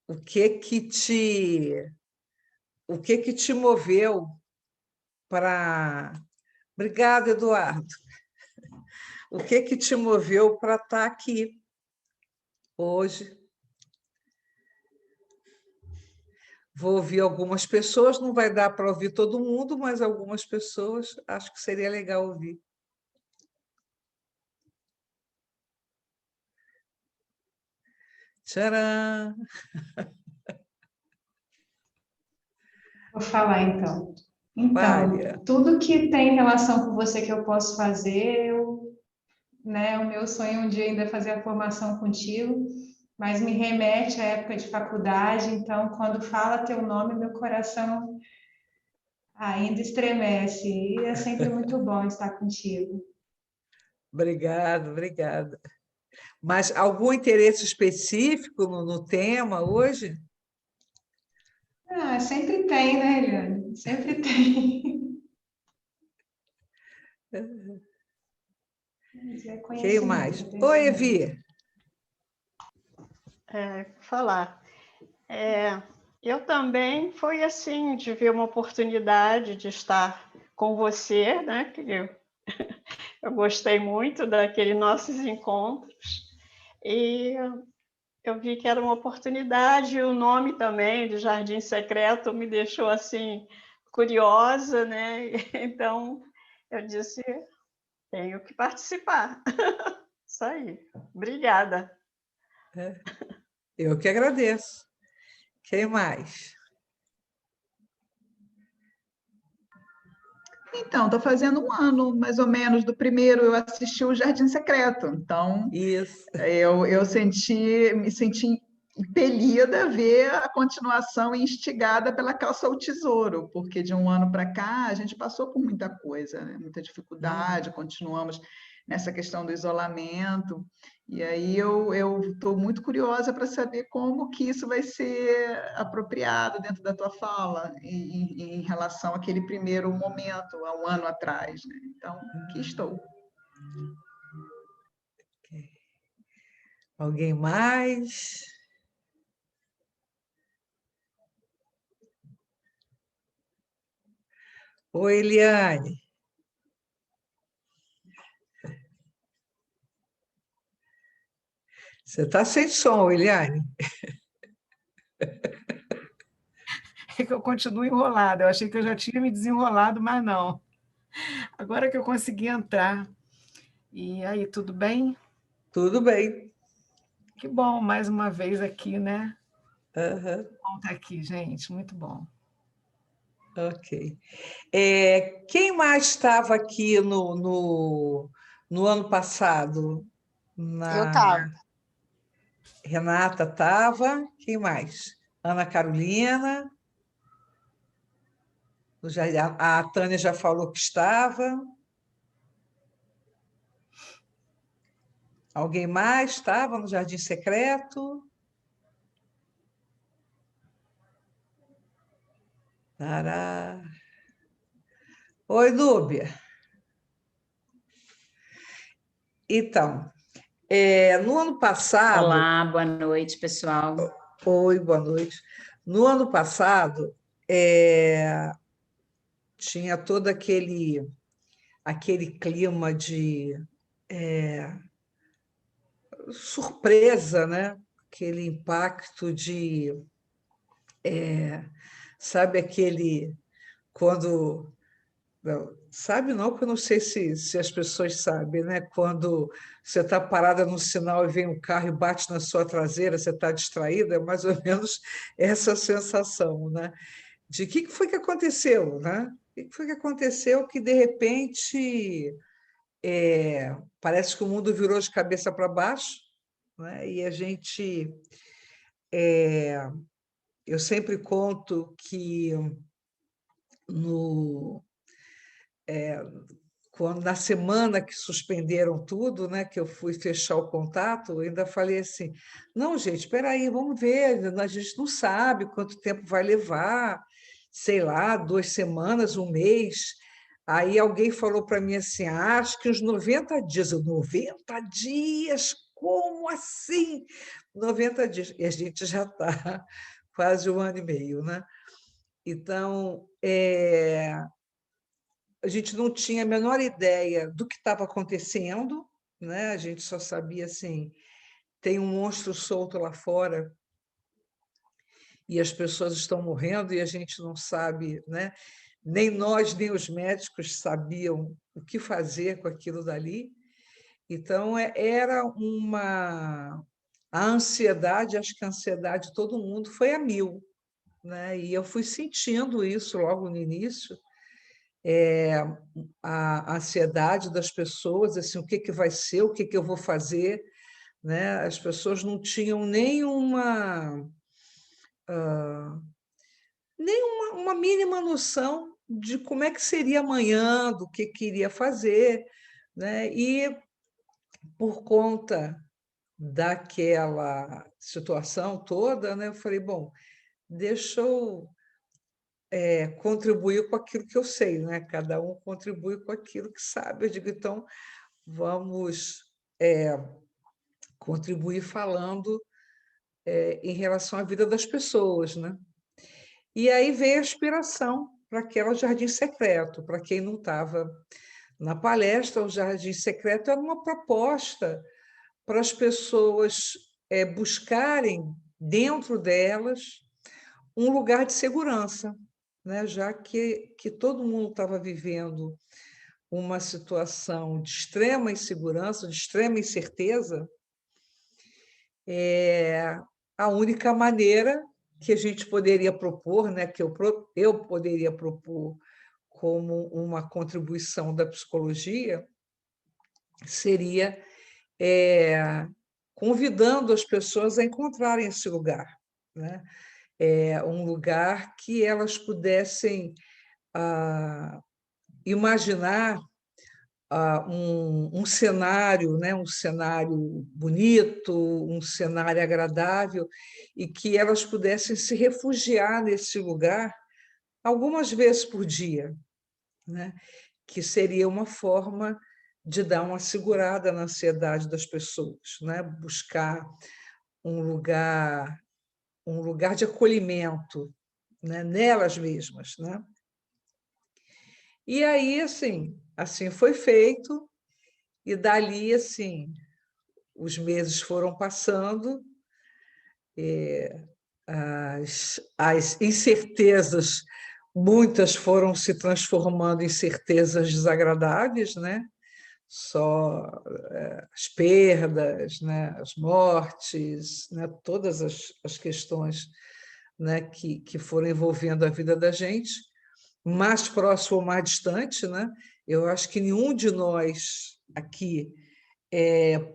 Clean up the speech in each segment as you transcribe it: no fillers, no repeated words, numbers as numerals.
o que que te, o que que te moveu para... Obrigada, Eduardo. O que que te moveu para estar aqui hoje? Vou ouvir algumas pessoas, não vai dar para ouvir todo mundo, mas algumas pessoas acho que seria legal ouvir. Tcharam! Vou falar então. Então, Fale. tudo que tem relação com você que eu posso fazer, né, o meu sonho um dia ainda é fazer a formação contigo, mas me remete à época de faculdade, então quando fala teu nome, meu coração ainda estremece, e é sempre muito bom estar contigo. Obrigada, obrigada. Mas algum interesse específico no tema hoje? Ah, sempre tem, né, Eliane? Sempre tem. Mas é Quem conhecimento, mais? Oi, conhecimento. Evi. Falar. Eu também foi assim, de ver uma oportunidade de estar com você, né? Que eu gostei muito daqueles nossos encontros e eu vi que era uma oportunidade. O nome também de Jardim Secreto me deixou assim curiosa, né? Então eu disse, tenho que participar. Isso aí. Obrigada. Eu que agradeço. Quem mais? Então, está fazendo um ano, mais ou menos, do primeiro, eu assisti o Jardim Secreto. Então, Isso. eu me senti impelida a ver a continuação e instigada pela Caça ao Tesouro, porque de um ano para cá a gente passou por muita coisa, né? Muita dificuldade, continuamos nessa questão do isolamento, e aí eu estou muito curiosa para saber como que isso vai ser apropriado dentro da tua fala, em relação àquele primeiro momento, há um ano atrás, né? Então, aqui estou. Alguém mais? Oi, Eliane. Você está sem som, Eliane. É que eu continuo enrolada. Eu achei que eu já tinha me desenrolado, mas não. Agora que eu consegui entrar. E aí, tudo bem? Tudo bem. Que bom, mais uma vez aqui, né? Uhum. Bom estar aqui, gente. Muito bom. Ok. Quem mais estava aqui no ano passado? Eu estava. Renata estava. Quem mais? Ana Carolina. A Tânia já falou que estava. Alguém mais estava no Jardim Secreto? Tará. Oi, Núbia. Então, no ano passado... Olá, boa noite, pessoal. Oi, boa noite. No ano passado, tinha todo aquele clima de surpresa, né? Aquele impacto de... sabe aquele... Quando... Não, sabe não, porque eu não sei se as pessoas sabem, né? Quando você está parada no sinal e vem um carro e bate na sua traseira, você está distraída, é mais ou menos essa sensação, né? De o que foi que aconteceu, né? O que foi que aconteceu que, de repente, parece que o mundo virou de cabeça para baixo, né? E a gente... eu sempre conto que no... quando na semana que suspenderam tudo, né, que eu fui fechar o contato, eu ainda falei assim: não, gente, espera aí, vamos ver, a gente não sabe quanto tempo vai levar, sei lá, 2 semanas, um mês. Aí alguém falou para mim assim: acho que uns 90 dias. Eu, 90 dias? Como assim? 90 dias, e a gente já está quase 1 ano e meio, né? Então, a gente não tinha a menor ideia do que estava acontecendo, né? A gente só sabia assim, tem um monstro solto lá fora e as pessoas estão morrendo e a gente não sabe, né? Nem nós, nem os médicos sabiam o que fazer com aquilo dali. Então, era uma... A ansiedade, acho que a ansiedade de todo mundo foi a mil, né? E eu fui sentindo isso logo no início, a ansiedade das pessoas, assim, o que que vai ser, o que que eu vou fazer, né? As pessoas não tinham uma mínima noção de como é que seria amanhã, do que iria fazer, né? E por conta daquela situação toda, né, eu falei, bom, deixa eu contribuir com aquilo que eu sei, né? Cada um contribui com aquilo que sabe. Eu digo, então, vamos contribuir falando em relação à vida das pessoas, né? E aí veio a inspiração para aquela Jardim Secreto. Para quem não estava na palestra, o Jardim Secreto era uma proposta para as pessoas buscarem dentro delas um lugar de segurança, né? Já que todo mundo estava vivendo uma situação de extrema insegurança, de extrema incerteza, a única maneira que a gente poderia propor, né, que eu poderia propor como uma contribuição da psicologia, seria convidando as pessoas a encontrarem esse lugar, né? Um lugar que elas pudessem imaginar um cenário, né? Um cenário bonito, um cenário agradável, e que elas pudessem se refugiar nesse lugar algumas vezes por dia, né? Que seria uma forma de dar uma segurada na ansiedade das pessoas, né? Buscar um lugar de acolhimento, né? Nelas mesmas, né? E aí, assim foi feito, e dali, assim, os meses foram passando, as incertezas, muitas foram se transformando em certezas desagradáveis, né? Só as perdas, né? As mortes, né? Todas as questões, né? que foram envolvendo a vida da gente, mais próximo ou mais distante, né? Eu acho que nenhum de nós aqui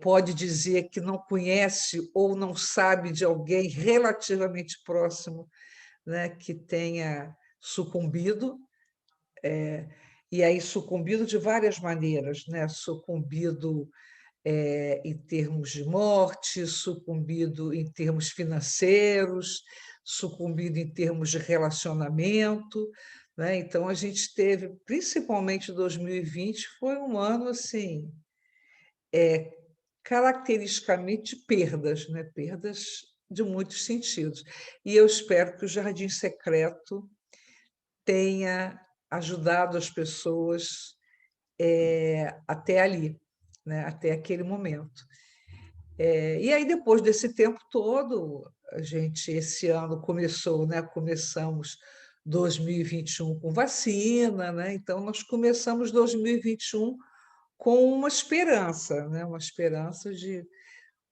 pode dizer que não conhece ou não sabe de alguém relativamente próximo, né, que tenha sucumbido, e aí sucumbido de várias maneiras, né? Sucumbido em termos de morte, sucumbido em termos financeiros, sucumbido em termos de relacionamento, né? Então, a gente teve, principalmente 2020, foi um ano assim, caracteristicamente perdas, né? Perdas de muitos sentidos. E eu espero que o Jardim Secreto tenha ajudado as pessoas até ali, né? Até aquele momento. E aí, depois desse tempo todo, a gente, esse ano, começamos 2021 com vacina, né? Então, nós começamos 2021 com uma esperança, né? Uma esperança de,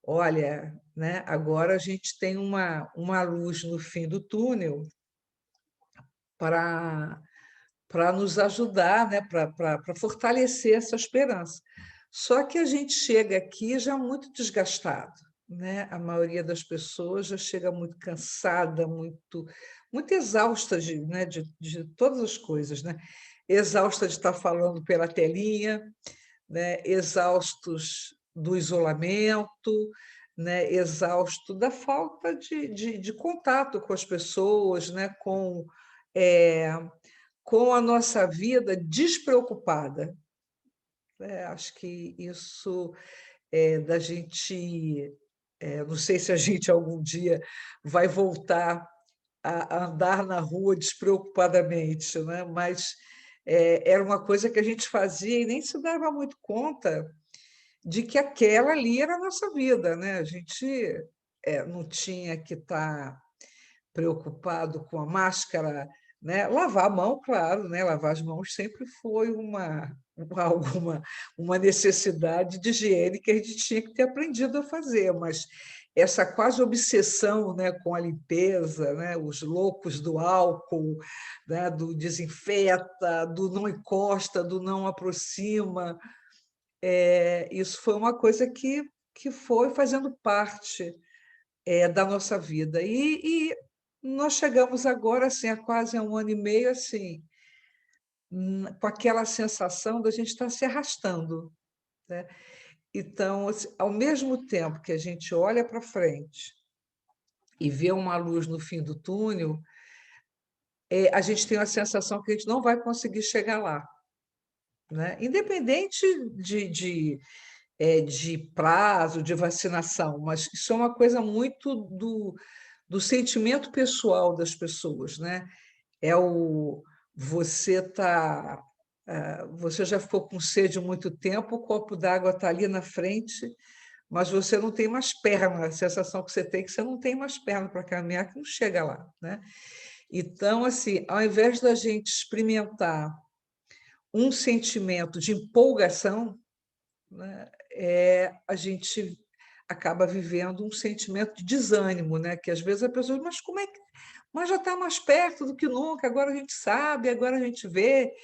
olha, né? Agora a gente tem uma luz no fim do túnel para nos ajudar, né? Para fortalecer essa esperança. Só que a gente chega aqui já muito desgastado, né? A maioria das pessoas já chega muito cansada, muito exausta de todas as coisas, né? Exausta de estar falando pela telinha, né? Exaustos do isolamento, né? Exausto da falta de contato com as pessoas, né? Com a nossa vida despreocupada. Acho que isso da gente não sei se a gente algum dia vai voltar a andar na rua despreocupadamente, né? Mas era uma coisa que a gente fazia e nem se dava muito conta de que aquela ali era a nossa vida, né? A gente não tinha que estar preocupado com a máscara, né? Lavar a mão, claro, né? Lavar as mãos sempre foi uma necessidade de higiene que a gente tinha que ter aprendido a fazer, mas essa quase obsessão, né, com a limpeza, né, os loucos do álcool, né, do desinfeta, do não encosta, do não aproxima, isso foi uma coisa que foi fazendo parte da nossa vida. E nós chegamos agora, assim, há quase 1 ano e meio, assim, com aquela sensação da gente estar se arrastando, né? Então, assim, ao mesmo tempo que a gente olha para frente e vê uma luz no fim do túnel, a gente tem a sensação que a gente não vai conseguir chegar lá, né? Independente de prazo, de vacinação, mas isso é uma coisa muito do sentimento pessoal das pessoas, né? É o você tá você já ficou com sede há muito tempo, o copo d'água está ali na frente, mas você não tem mais perna, a sensação que você tem é que você não tem mais perna para caminhar, que não chega lá, né? Então, assim, ao invés da gente experimentar um sentimento de empolgação, né, a gente acaba vivendo um sentimento de desânimo, né? Que às vezes a pessoa diz, mas como é que... Mas já está mais perto do que nunca, agora a gente sabe, agora a gente vê,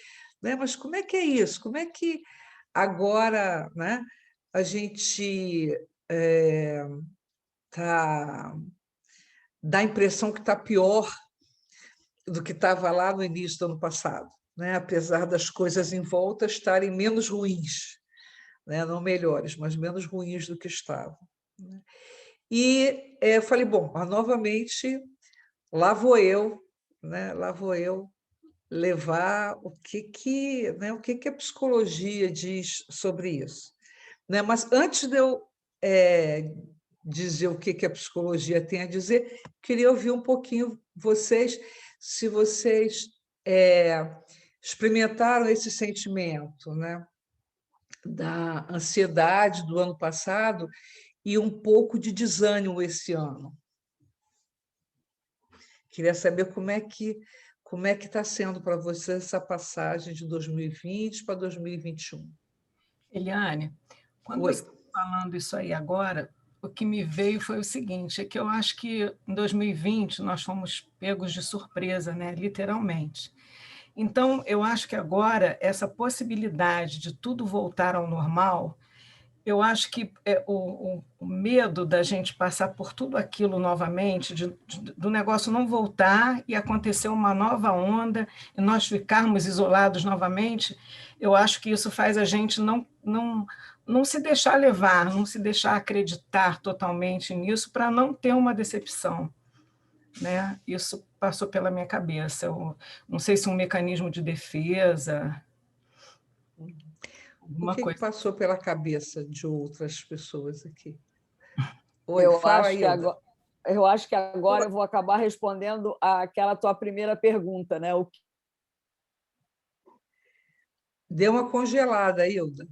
né? Mas como é que é isso? Como é que agora, né, a gente dá a impressão que está pior do que estava lá no início do ano passado, né? Apesar das coisas em volta estarem menos ruins, né? Não melhores, mas menos ruins do que estavam, né? E eu falei, bom, mas novamente lá vou eu, né? Lá vou eu levar né? O que a psicologia diz sobre isso, né? Mas antes de eu dizer o que a psicologia tem a dizer, queria ouvir um pouquinho vocês, se vocês experimentaram esse sentimento, né, da ansiedade do ano passado e um pouco de desânimo esse ano. Queria saber como é que está sendo para você essa passagem de 2020 para 2021. Eliane, quando Oi. você está falando isso aí agora, o que me veio foi o seguinte, é que eu acho que em 2020 nós fomos pegos de surpresa, né? Literalmente. Então, eu acho que agora essa possibilidade de tudo voltar ao normal, eu acho que o medo da gente passar por tudo aquilo novamente, do negócio não voltar e acontecer uma nova onda e nós ficarmos isolados novamente, eu acho que isso faz a gente não se deixar levar, não se deixar acreditar totalmente nisso para não ter uma decepção, né? Isso passou pela minha cabeça. Eu não sei se um mecanismo de defesa, O alguma que coisa. passou pela cabeça de outras pessoas aqui? Oi, Eu fala, acho que Hilda. agora, eu acho que agora eu vou acabar respondendo àquela tua primeira pergunta, né? O que Deu uma congelada, Hilda.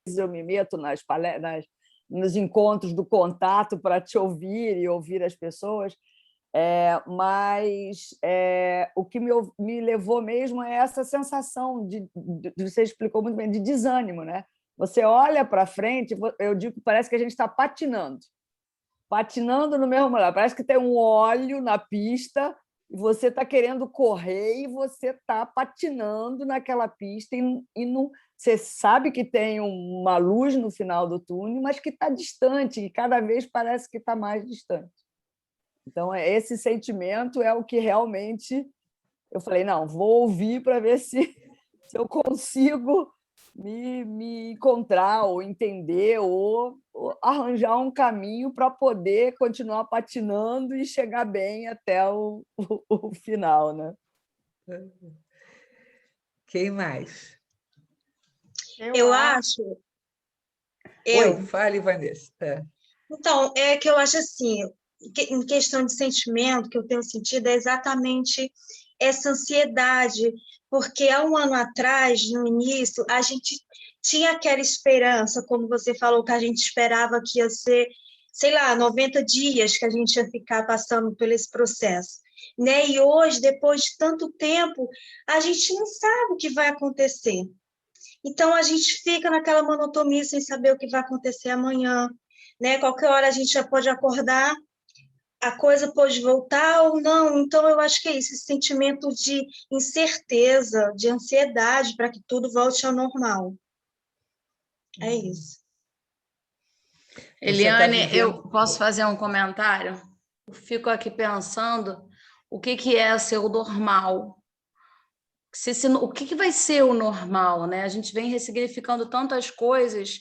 eu me meto nos encontros do contato para te ouvir e ouvir as pessoas, mas o que me levou mesmo é essa sensação você explicou muito bem, de desânimo, né? Você olha para frente, eu digo que parece que a gente está patinando no mesmo lugar. Parece que tem um óleo na pista e você está querendo correr e você está patinando naquela pista e não, você sabe que tem uma luz no final do túnel, mas que está distante e cada vez parece que está mais distante. Então, esse sentimento é o que realmente eu falei, não, vou ouvir para ver se eu consigo me encontrar ou entender ou arranjar um caminho para poder continuar patinando e chegar bem até o final, né? Quem mais? Eu acho. Oi, fale, Vanessa. Então, é que eu acho assim, em questão de sentimento, que eu tenho sentido é exatamente essa ansiedade, porque há um ano atrás, no início, a gente tinha aquela esperança, como você falou, que a gente esperava que ia ser, sei lá, 90 dias que a gente ia ficar passando por esse processo, né? E hoje, depois de tanto tempo, a gente não sabe o que vai acontecer. Então, a gente fica naquela monotonia sem saber o que vai acontecer amanhã, né? Qualquer hora a gente já pode acordar, a coisa pode voltar ou não. Então, eu acho que é isso, esse sentimento de incerteza, de ansiedade para que tudo volte ao normal. É isso. Eliane, eu posso fazer um comentário? Eu fico aqui pensando o que é ser o normal. O que vai ser o normal, né? A gente vem ressignificando tantas coisas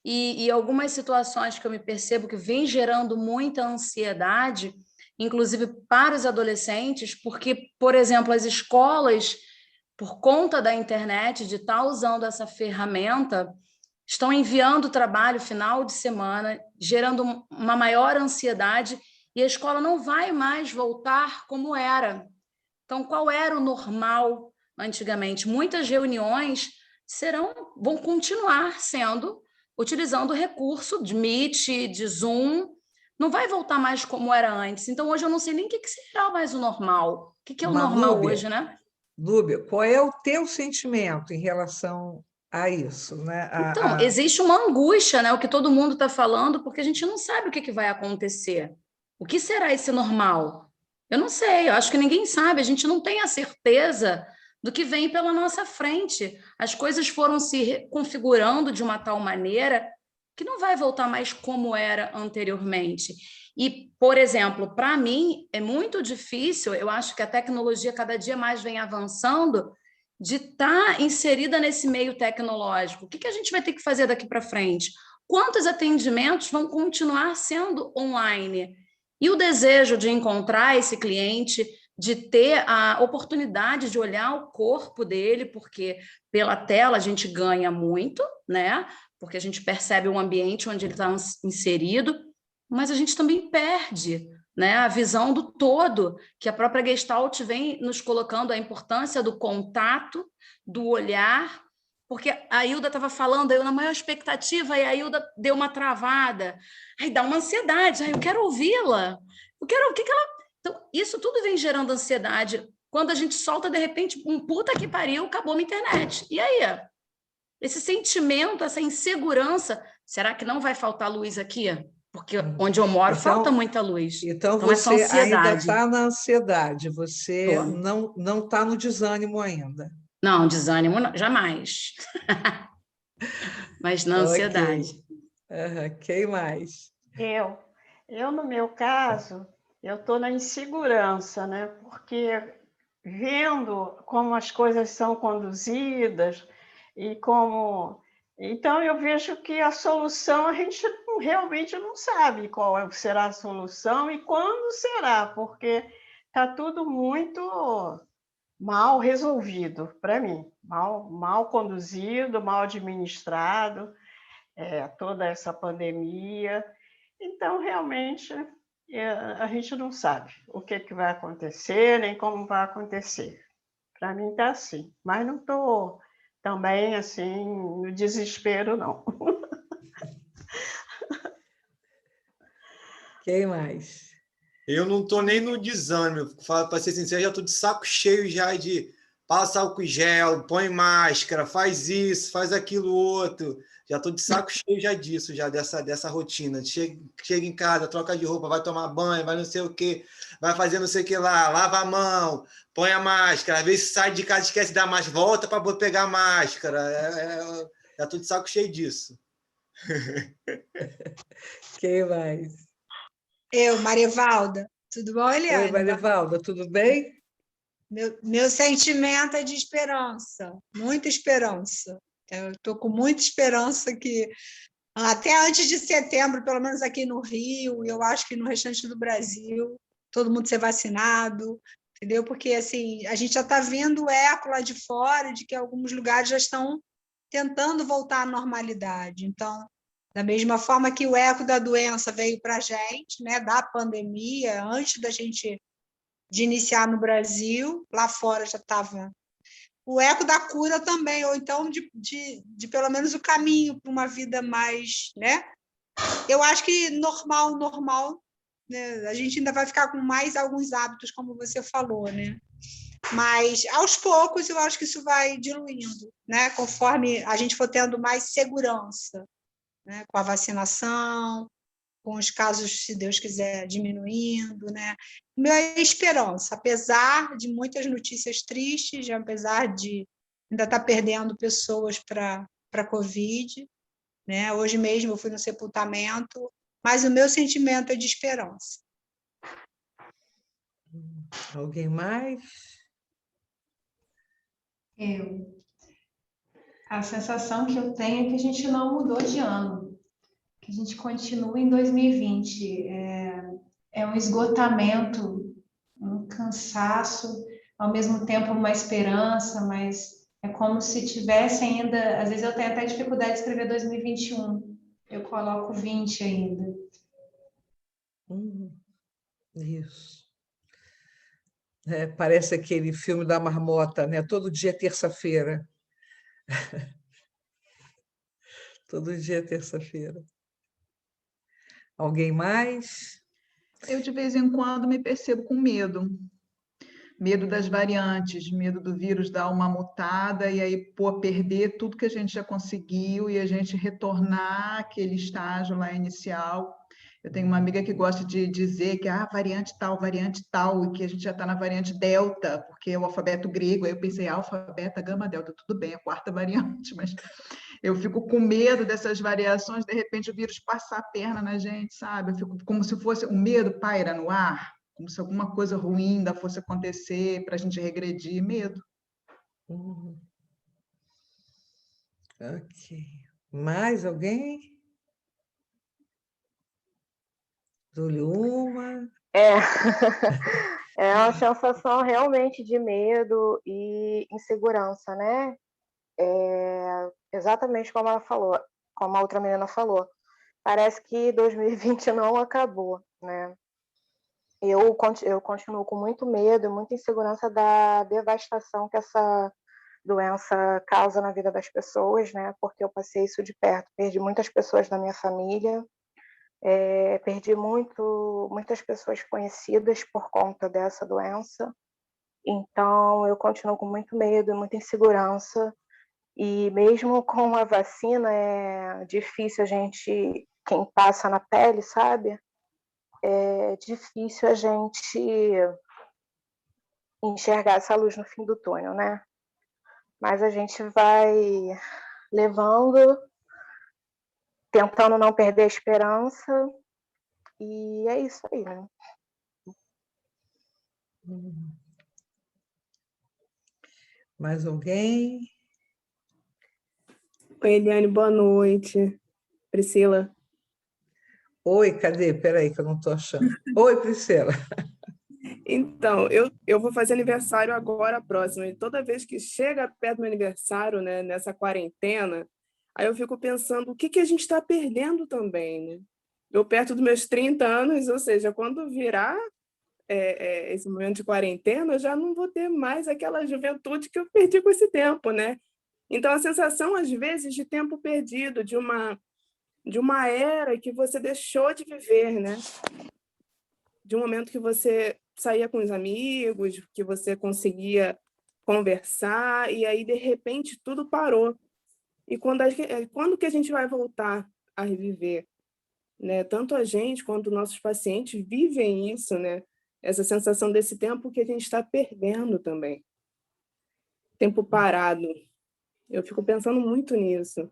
e algumas situações que eu me percebo que vem gerando muita ansiedade, inclusive para os adolescentes, porque, por exemplo, as escolas, por conta da internet, de estar usando essa ferramenta, estão enviando trabalho final de semana, gerando uma maior ansiedade, e a escola não vai mais voltar como era. Então, qual era o normal antigamente? Muitas reuniões vão continuar sendo, utilizando o recurso de Meet, de Zoom, não vai voltar mais como era antes. Então, hoje eu não sei nem o que será mais o normal. O que é o normal hoje, né? Núbia, qual é o teu sentimento em relação a isso, né? Então, existe uma angústia, né? O que todo mundo está falando, porque a gente não sabe o que vai acontecer. O que será esse normal? Eu não sei, eu acho que ninguém sabe, a gente não tem a certeza do que vem pela nossa frente. As coisas foram se configurando de uma tal maneira que não vai voltar mais como era anteriormente. E, por exemplo, para mim é muito difícil, eu acho que a tecnologia cada dia mais vem avançando, de estar inserida nesse meio tecnológico. O que a gente vai ter que fazer daqui para frente? Quantos atendimentos vão continuar sendo online? E o desejo de encontrar esse cliente, de ter a oportunidade de olhar o corpo dele, porque pela tela a gente ganha muito, né? Porque a gente percebe o ambiente onde ele está inserido, mas a gente também perde, né, a visão do todo, que a própria Gestalt vem nos colocando, a importância do contato, do olhar, porque a Hilda estava falando, eu na maior expectativa, e a Hilda deu uma travada, aí dá uma ansiedade, aí eu quero ouvi-la, eu quero o que ela... Então, isso tudo vem gerando ansiedade, quando a gente solta, de repente, um puta que pariu, acabou a internet, e aí? Esse sentimento, essa insegurança, será que não vai faltar luz aqui? Porque onde eu moro falta muita luz. Então você ainda está na ansiedade, você Tô. não está no desânimo ainda. Não, desânimo não, jamais. Mas na ansiedade. Quem mais? Eu, no meu caso, eu estou na insegurança, né? Porque vendo como as coisas são conduzidas e como... Então, eu vejo que a solução, a gente realmente não sabe qual será a solução e quando será, porque está tudo muito mal resolvido para mim, mal conduzido, mal administrado, toda essa pandemia. Então, realmente, a gente não sabe o que vai acontecer, nem como vai acontecer. Para mim está assim, mas não estou também assim no desespero, não. Quem mais? Eu não estou nem no desânimo, para ser sincero, já estou de saco cheio já de passa álcool gel, põe máscara, faz isso, faz aquilo outro. Já estou de saco cheio já disso, já dessa rotina. Chega em casa, troca de roupa, vai tomar banho, vai não sei o quê, vai fazer não sei o que lá, lava a mão, põe a máscara, às vezes sai de casa, esquece da máscara, volta para pegar a máscara. Já estou de saco cheio disso. Quem mais? Eu, Marivalda. Tudo bom, Eliane? Oi, Marivalda, tudo bem? Meu sentimento é de esperança, muita esperança. Eu estou com muita esperança que até antes de setembro, pelo menos aqui no Rio, eu acho que no restante do Brasil, todo mundo ser vacinado, entendeu? Porque assim, a gente já está vendo eco lá de fora de que alguns lugares já estão tentando voltar à normalidade. Então, Da mesma forma que o eco da doença veio para a gente, né, da pandemia, antes da gente de iniciar no Brasil, lá fora já estava o eco da cura também, ou então de pelo menos o caminho para uma vida mais, né? Eu acho que normal, né? A gente ainda vai ficar com mais alguns hábitos, como você falou, né? Mas, aos poucos, eu acho que isso vai diluindo, né? Conforme a gente for tendo mais segurança, né? Com a vacinação, com os casos, se Deus quiser, diminuindo, né? Minha esperança, apesar de muitas notícias tristes, apesar de ainda estar perdendo pessoas para a Covid, né? Hoje mesmo eu fui no sepultamento, mas o meu sentimento é de esperança. Alguém mais? A sensação que eu tenho é que a gente não mudou de ano, que a gente continua em 2020. É um esgotamento, um cansaço, ao mesmo tempo uma esperança, mas é como se tivesse ainda... Às vezes eu tenho até dificuldade de escrever 2021, eu coloco 20 ainda. Isso. Parece aquele filme da marmota, né? Todo dia é terça-feira. Todo dia é terça-feira. Alguém mais? Eu, de vez em quando, me percebo com medo. Medo das variantes, medo do vírus dar uma mutada e aí, pô, perder tudo que a gente já conseguiu e a gente retornar àquele estágio lá inicial. Eu tenho uma amiga que gosta de dizer que variante tal, e que a gente já está na variante delta, porque é o alfabeto grego. Aí eu pensei, alfa, beta, gama, delta, tudo bem, a quarta variante, mas eu fico com medo dessas variações, de repente o vírus passar a perna na gente, sabe? Eu fico como se fosse o medo paira no ar, como se alguma coisa ruim ainda fosse acontecer para a gente regredir, medo. Ok. Mais alguém? Dou-lhe uma. É uma sensação realmente de medo e insegurança, né? Exatamente como ela falou, como a outra menina falou. Parece que 2020 não acabou, né? Eu continuo com muito medo, muita insegurança da devastação que essa doença causa na vida das pessoas, né? Porque eu passei isso de perto, perdi muitas pessoas da minha família, perdi muitas pessoas conhecidas por conta dessa doença. Então, eu continuo com muito medo, muita insegurança. E mesmo com a vacina, é difícil quem passa na pele, sabe? É difícil a gente enxergar essa luz no fim do túnel, né? Mas a gente vai levando, tentando não perder a esperança, e é isso aí, né? Mais alguém? Oi, Eliane, boa noite. Priscila. Oi, cadê? Peraí, que eu não estou achando. Oi, Priscila. Então, eu vou fazer aniversário agora próximo, e toda vez que chega perto do meu aniversário, né, nessa quarentena, aí eu fico pensando o que a gente está perdendo também, né? Eu perto dos meus 30 anos, ou seja, quando virar esse momento de quarentena, eu já não vou ter mais aquela juventude que eu perdi com esse tempo, né? Então, a sensação, às vezes, de tempo perdido, de uma era que você deixou de viver, né? De um momento que você saía com os amigos, que você conseguia conversar, e aí, de repente, tudo parou. E quando que a gente vai voltar a reviver? Né? Tanto a gente quanto nossos pacientes vivem isso, né? Essa sensação desse tempo que a gente está perdendo também. Tempo parado. Eu fico pensando muito nisso.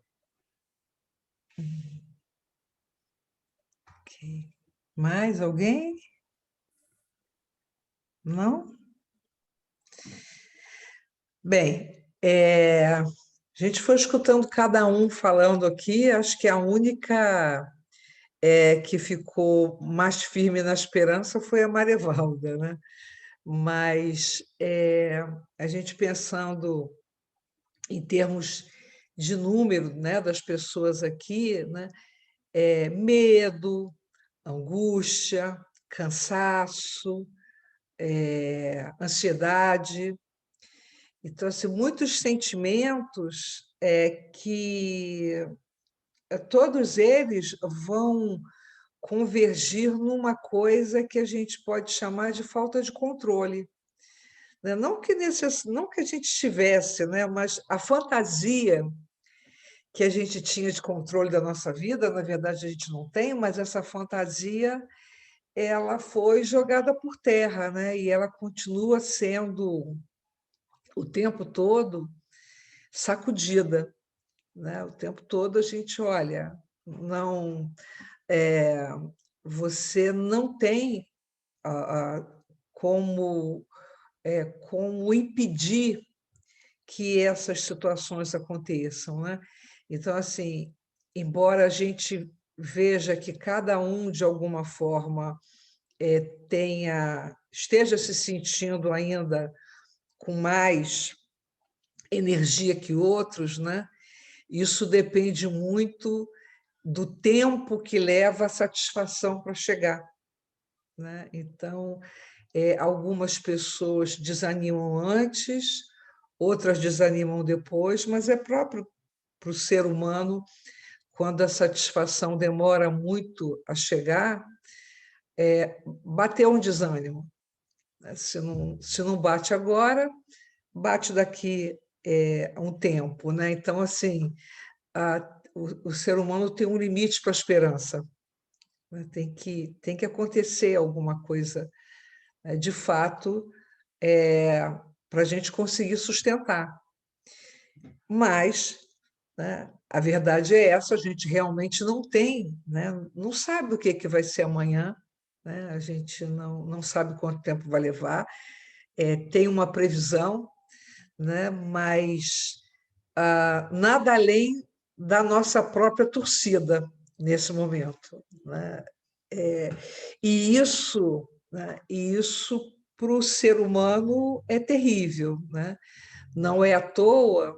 Ok. Mais alguém? Não? Bem, a gente foi escutando cada um falando aqui, acho que a única que ficou mais firme na esperança foi a Marevalda, né? Mas a gente pensando em termos de número, né, das pessoas aqui, né, medo, angústia, cansaço, ansiedade. Então, assim, muitos sentimentos que todos eles vão convergir numa coisa que a gente pode chamar de falta de controle. Não que a gente tivesse, né? Mas a fantasia que a gente tinha de controle da nossa vida, na verdade a gente não tem, mas essa fantasia ela foi jogada por terra, né? E ela continua sendo o tempo todo sacudida, né? O tempo todo a gente olha, não, você não tem como impedir que essas situações aconteçam, né? Então, assim, embora a gente veja que cada um, de alguma forma, esteja se sentindo ainda com mais energia que outros, né? Isso depende muito do tempo que leva a satisfação para chegar, né? Então, algumas pessoas desanimam antes, outras desanimam depois, mas é próprio para o ser humano, quando a satisfação demora muito a chegar, bater um desânimo. Se não bate agora, bate daqui a um tempo, né? Então, assim, o ser humano tem um limite para a esperança, né? Tem que acontecer alguma coisa, de fato, para a gente conseguir sustentar. Mas, né, a verdade é essa, a gente realmente não tem, né? Não sabe o que vai ser amanhã, né? A gente não sabe quanto tempo vai levar, tem uma previsão, né? Mas nada além da nossa própria torcida nesse momento, né? E isso, né? Para o ser humano é terrível, né? Não é à toa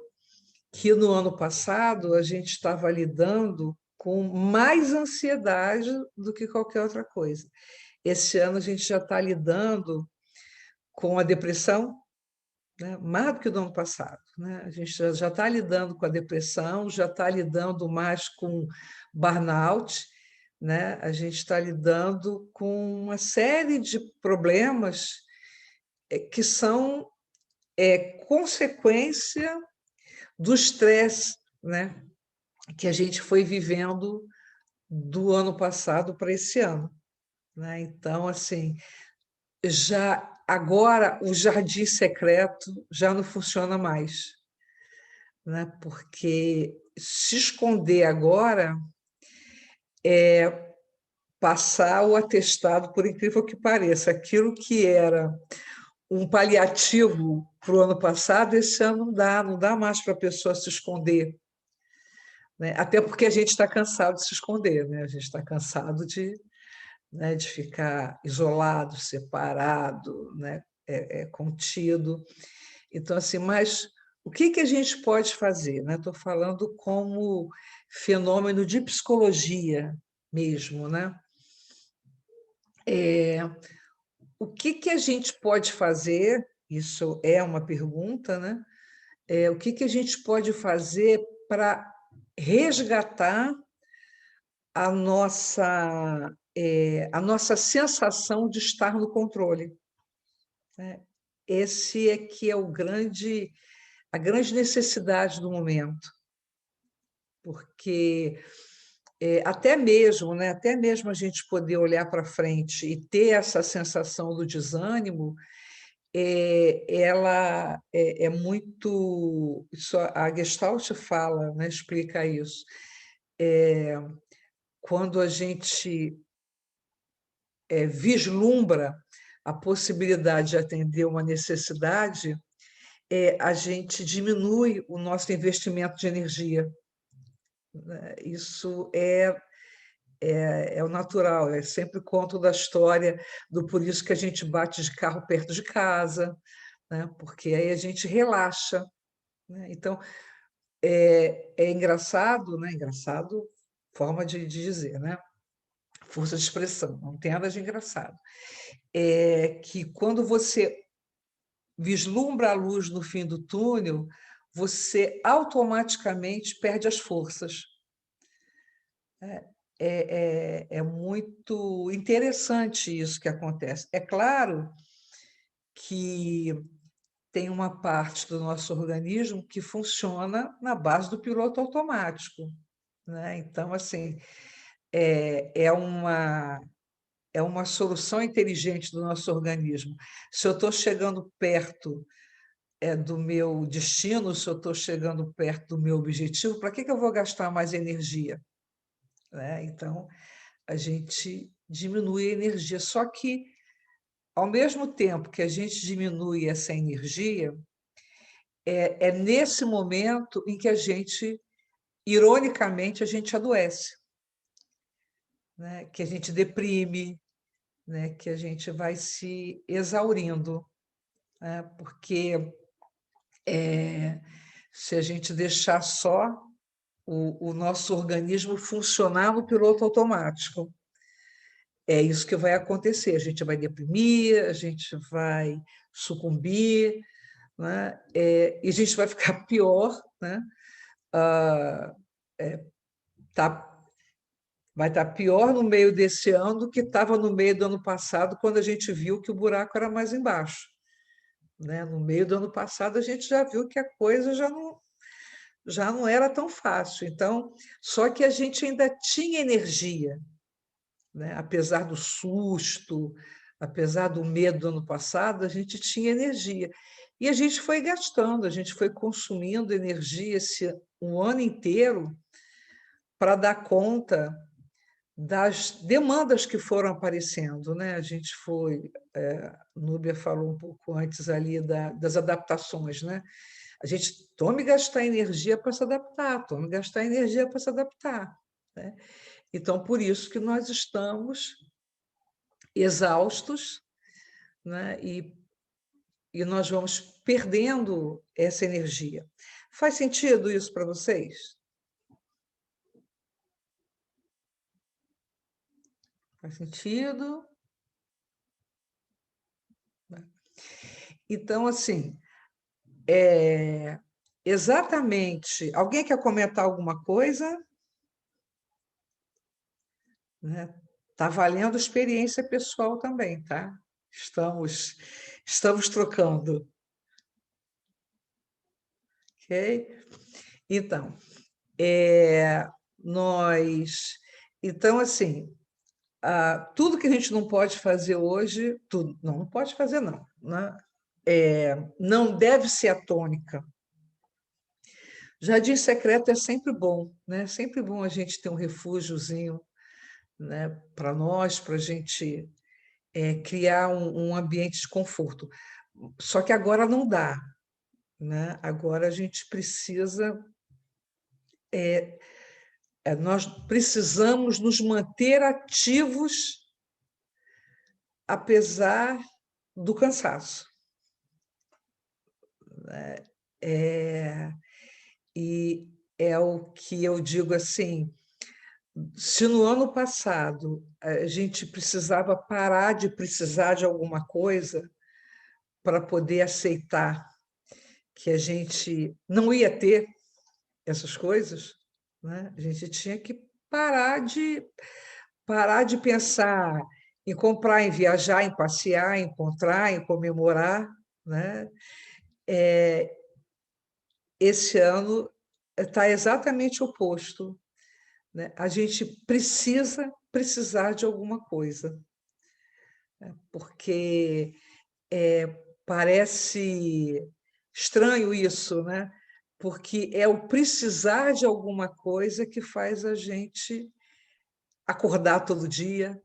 que no ano passado a gente estava lidando com mais ansiedade do que qualquer outra coisa. Esse ano a gente já está lidando com a depressão, né? Mais do que no ano passado, né? A gente já está lidando com a depressão, já está lidando mais com burnout, né? A gente está lidando com uma série de problemas que são consequência do estresse, né, que a gente foi vivendo do ano passado para esse ano, né? Então, assim, já agora o jardim secreto já não funciona mais, né? Porque se esconder agora é passar o atestado, por incrível que pareça, aquilo que era um paliativo para o ano passado, esse ano não dá mais para a pessoa se esconder, né? Até porque a gente está cansado de se esconder, né? A gente está cansado de ficar isolado, separado, né? Contido. Então, assim, mas o que a gente pode fazer, né? Estou falando como fenômeno de psicologia mesmo, né? O que a gente pode fazer? Isso é uma pergunta, né? O que a gente pode fazer para resgatar a nossa sensação de estar no controle, né? Esse é que é a grande necessidade do momento, porque até mesmo a gente poder olhar para frente e ter essa sensação do desânimo, ela é muito, isso a Gestalt fala, né, explica isso. Quando a gente vislumbra a possibilidade de atender uma necessidade, a gente diminui o nosso investimento de energia. Isso é o natural, sempre conto da história do por isso que a gente bate de carro perto de casa, né? Porque aí a gente relaxa, né? Então, é engraçado, né? Engraçado forma de dizer, né? Força de expressão, não tem nada de engraçado. É que quando você vislumbra a luz no fim do túnel, você automaticamente perde as forças. É muito interessante isso que acontece. É claro que tem uma parte do nosso organismo que funciona na base do piloto automático, né? Então, assim, é uma solução inteligente do nosso organismo. Se eu estou chegando perto do meu destino, se eu estou chegando perto do meu objetivo, para que eu vou gastar mais energia? Né? Então, a gente diminui a energia. Só que, ao mesmo tempo que a gente diminui essa energia, é nesse momento em que a gente, ironicamente, a gente adoece, né? Que a gente deprime, né? Que a gente vai se exaurindo, né? Porque se a gente deixar só o nosso organismo funcionar no piloto automático, é isso que vai acontecer. A gente vai deprimir, a gente vai sucumbir, né? E a gente vai ficar pior, né? Vai estar pior no meio desse ano do que estava no meio do ano passado, quando a gente viu que o buraco era mais embaixo. Né? No meio do ano passado, a gente já viu que a coisa já não era tão fácil. Então, só que a gente ainda tinha energia, né? Apesar do susto, apesar do medo do ano passado, a gente tinha energia. E a gente foi gastando, a gente foi consumindo energia um ano inteiro para dar conta das demandas que foram aparecendo, né? A gente foi, Núbia falou um pouco antes ali das adaptações, né? A gente tome gastar energia para se adaptar, tome gastar energia para se adaptar, né? Então, por isso que nós estamos exaustos, né? E nós vamos perdendo essa energia. Faz sentido isso para vocês? Faz sentido? Então, assim, exatamente. Alguém quer comentar alguma coisa? Né? Tá valendo experiência pessoal também, tá? Estamos trocando. Ok? Então, então assim, tudo que a gente não pode fazer hoje, tudo, não pode fazer não, né? Não deve ser a tônica. Jardim secreto é sempre bom, né? Sempre bom a gente ter um refúgiozinho, né? Para nós, para a gente criar um ambiente de conforto. Só que agora não dá, né? Agora a gente precisa, nós precisamos nos manter ativos apesar do cansaço. E é o que eu digo assim, se no ano passado a gente precisava parar de precisar de alguma coisa para poder aceitar que a gente não ia ter essas coisas, né? A gente tinha que parar de pensar em comprar, em viajar, em passear, em encontrar, em comemorar, né? Esse ano está exatamente oposto, né? A gente precisar de alguma coisa, né? Porque parece estranho isso, né? Porque é o precisar de alguma coisa que faz a gente acordar todo dia,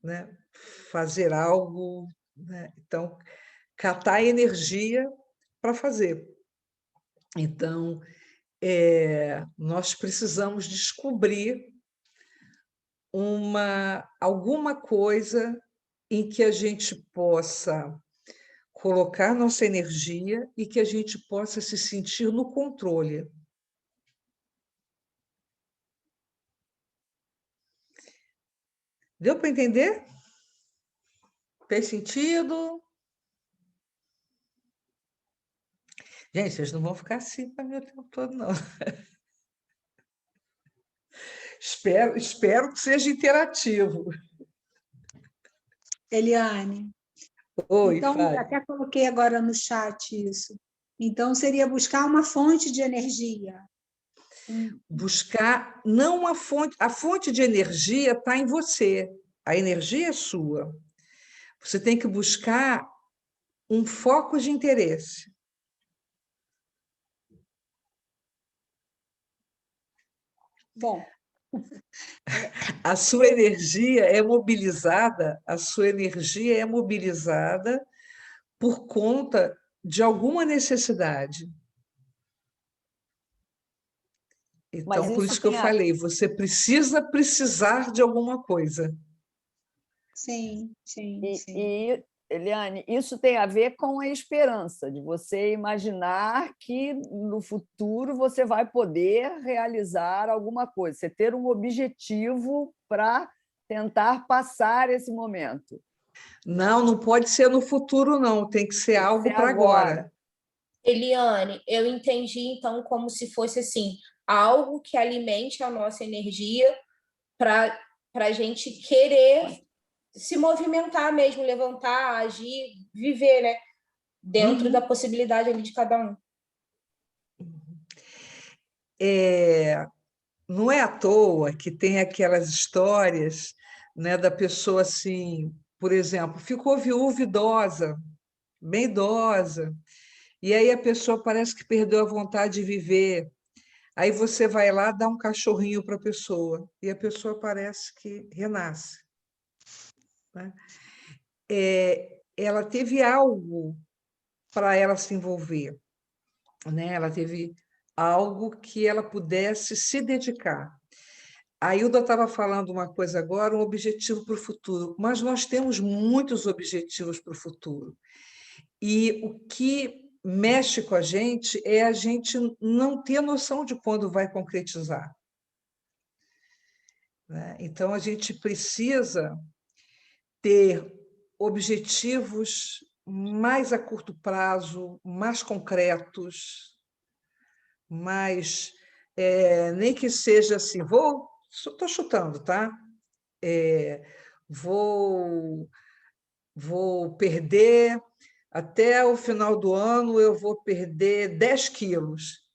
né? Fazer algo, né? Então, catar energia para fazer. Então, nós precisamos descobrir alguma coisa em que a gente possa colocar nossa energia e que a gente possa se sentir no controle. Deu para entender? Fez sentido? Gente, vocês não vão ficar assim para mim o tempo todo, não. Espero que seja interativo. Eliane, Oi, então, Fábio. até coloquei agora no chat isso. Então, seria buscar uma fonte de energia. Buscar, não uma fonte, a fonte de energia está em você, a energia é sua. Você tem que buscar um foco de interesse. Bom, A sua energia é mobilizada por conta de alguma necessidade. Mas Então, por isso isso que eu tem falei, você precisa precisar de alguma coisa. sim, sim, sim. E, Eliane, isso tem a ver com a esperança, de você imaginar que no futuro você vai poder realizar alguma coisa, você ter um objetivo para tentar passar esse momento. Não, não pode ser no futuro, não. Tem que ser Tem que algo ser para agora. Eliane, eu entendi então como se fosse assim, algo que alimente a nossa energia para a gente querer se movimentar mesmo, levantar, agir, viver, né? Dentro da possibilidade ali de cada um. Não é à toa que tem aquelas histórias, né, da pessoa assim, por exemplo, ficou viúva idosa, bem idosa, e aí a pessoa parece que perdeu a vontade de viver. Aí você vai lá, dá um cachorrinho para a pessoa, e a pessoa parece que renasce, né? Ela teve algo para ela se envolver, né? Ela teve algo que ela pudesse se dedicar. A Hilda estava falando uma coisa agora, um objetivo para o futuro, mas nós temos muitos objetivos para o futuro. E o que mexe com a gente é a gente não ter noção de quando vai concretizar, né? Então, a gente precisa ter objetivos mais a curto prazo, mais concretos, mais, nem que seja assim, estou chutando, tá? Vou perder, até o final do ano, eu vou perder 10 quilos,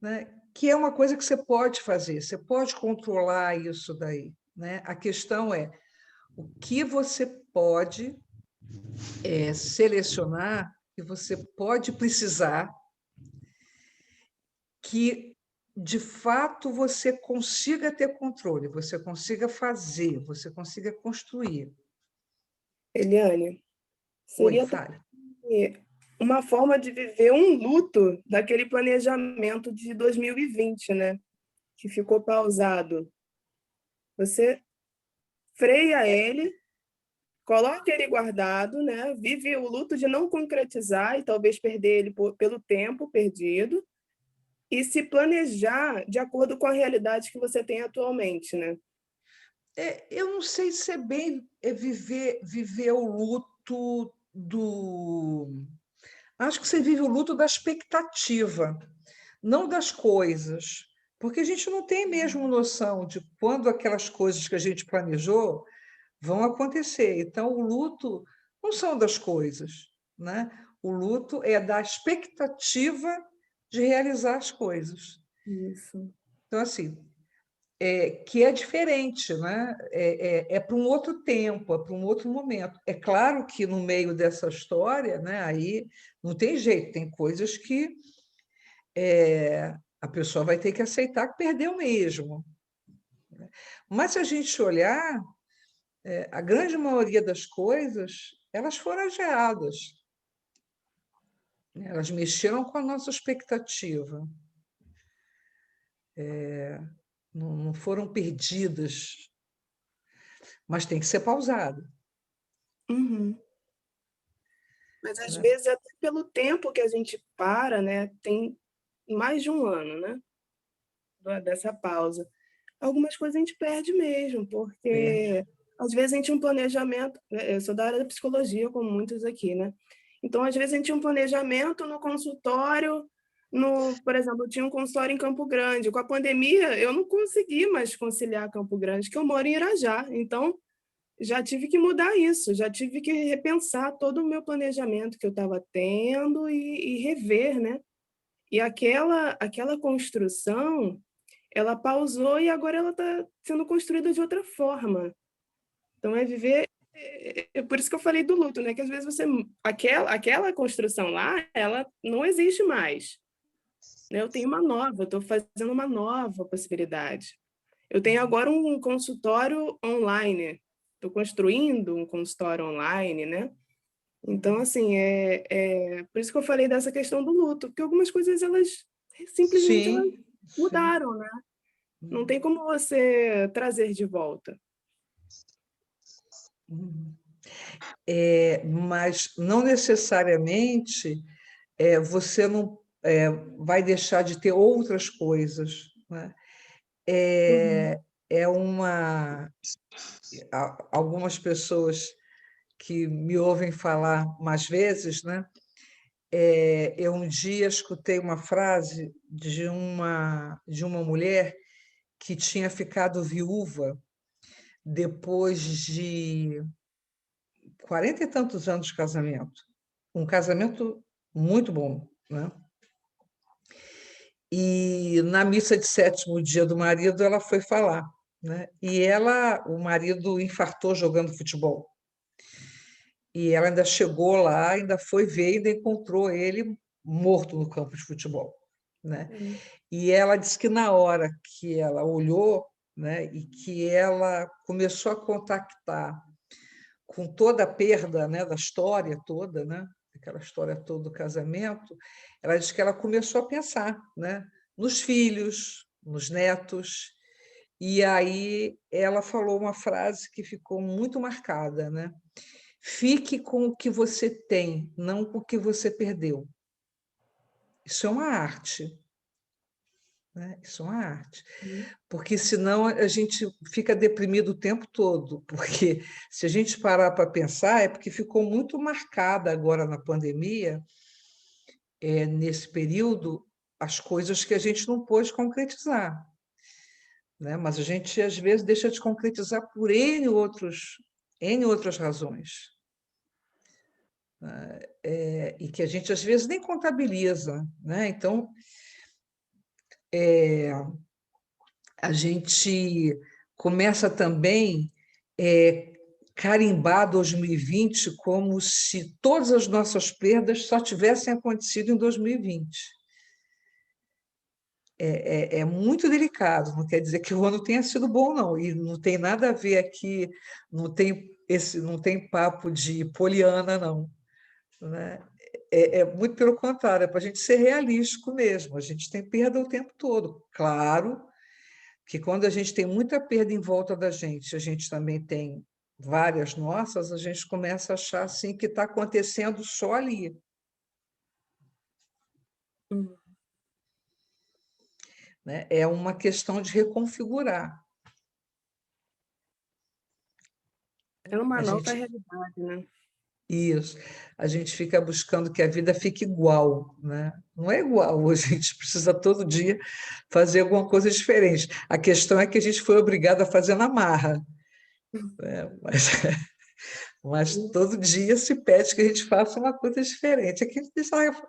né? Que é uma coisa que você pode fazer, você pode controlar isso daí, né? A questão é o que você pode selecionar, que você pode precisar, que de fato você consiga ter controle, você consiga fazer, você consiga construir. Eliane, Oi, seria fale. uma forma de viver um luto daquele planejamento de 2020, né? Que ficou pausado. Você freia ele, coloca ele guardado, né? Vive o luto de não concretizar e talvez perder ele pelo tempo perdido e se planejar de acordo com a realidade que você tem atualmente, né? Eu não sei se é bem viver o luto do... Acho que você vive o luto da expectativa, não das coisas, porque a gente não tem mesmo noção de quando aquelas coisas que a gente planejou vão acontecer. Então, o luto não são das coisas, né? O luto é da expectativa de realizar as coisas. Isso. Então, assim, que é diferente, né? É para um outro tempo, é para um outro momento. É claro que no meio dessa história, né, aí não tem jeito, tem coisas que a pessoa vai ter que aceitar que perdeu mesmo. Mas se a gente olhar, a grande maioria das coisas, elas foram adiadas, né? Elas mexeram com a nossa expectativa. Não foram perdidas, mas tem que ser pausado. Uhum. Mas, às Né? vezes, até pelo tempo que a gente para, né? Tem mais de um ano, né? Dessa pausa. algumas coisas a gente perde mesmo, porque às vezes a gente tinha um planejamento, eu sou da área da psicologia, como muitos aqui, né? Então, às vezes a gente tinha um planejamento no consultório, por exemplo, eu tinha um consultório em Campo Grande. Com a pandemia, eu não consegui mais conciliar Campo Grande, que eu moro em Irajá. Então, já tive que mudar isso, já tive que repensar todo o meu planejamento que eu estava tendo e rever, né? E aquela construção, ela pausou e agora ela está sendo construída de outra forma. Então, é viver... É por isso que eu falei do luto, né? Que às vezes aquela construção lá, ela não existe mais. Né? Eu tenho uma nova, estou fazendo uma nova possibilidade. Eu tenho agora um consultório online. Estou construindo um consultório online, né? Então, assim, por isso que eu falei dessa questão do luto, porque algumas coisas, elas simplesmente elas mudaram, né? Não tem como você trazer de volta. Mas não necessariamente você não vai deixar de ter outras coisas, né? Algumas pessoas que me ouvem falar mais vezes, né? Eu um dia escutei uma frase de uma mulher que tinha ficado viúva depois de 40 e tantos anos de casamento, um casamento muito bom, né? E na missa de sétimo dia do marido ela foi falar, né? E o marido infartou jogando futebol. E ela ainda chegou lá, ainda foi ver, ainda encontrou ele morto no campo de futebol, né? E ela disse que na hora que ela olhou, né, e que ela começou a contactar com toda a perda, né, da história toda, né, aquela história toda do casamento, ela disse que ela começou a pensar, né, nos filhos, nos netos, e aí ela falou uma frase que ficou muito marcada, né? Fique com o que você tem, não com o que você perdeu. Isso é uma arte. Né? Isso é uma arte. Porque senão a gente fica deprimido o tempo todo. Porque se a gente parar para pensar, é porque ficou muito marcada agora na pandemia, nesse período, as coisas que a gente não pôde concretizar. Né? Mas a gente, às vezes, deixa de concretizar por N outras razões. E que a gente, às vezes, nem contabiliza. Né? Então, a gente começa também carimbar 2020 como se todas as nossas perdas só tivessem acontecido em 2020. É muito delicado, não quer dizer que o ano tenha sido bom, não, e não tem nada a ver aqui, não tem papo de poliana, não. Né? Muito pelo contrário, é para a gente ser realístico mesmo, a gente tem perda o tempo todo. Claro que quando a gente tem muita perda em volta da gente, a gente também tem várias nossas, a gente começa a achar assim, que está acontecendo só ali. Né? É uma questão de reconfigurar. É uma nova realidade, né? Isso. A gente fica buscando que a vida fique igual, né? Não é igual, a gente precisa todo dia fazer alguma coisa diferente. A questão é que a gente foi obrigado a fazer na marra. Né? Mas todo dia se pede que a gente faça uma coisa diferente. Aqui a gente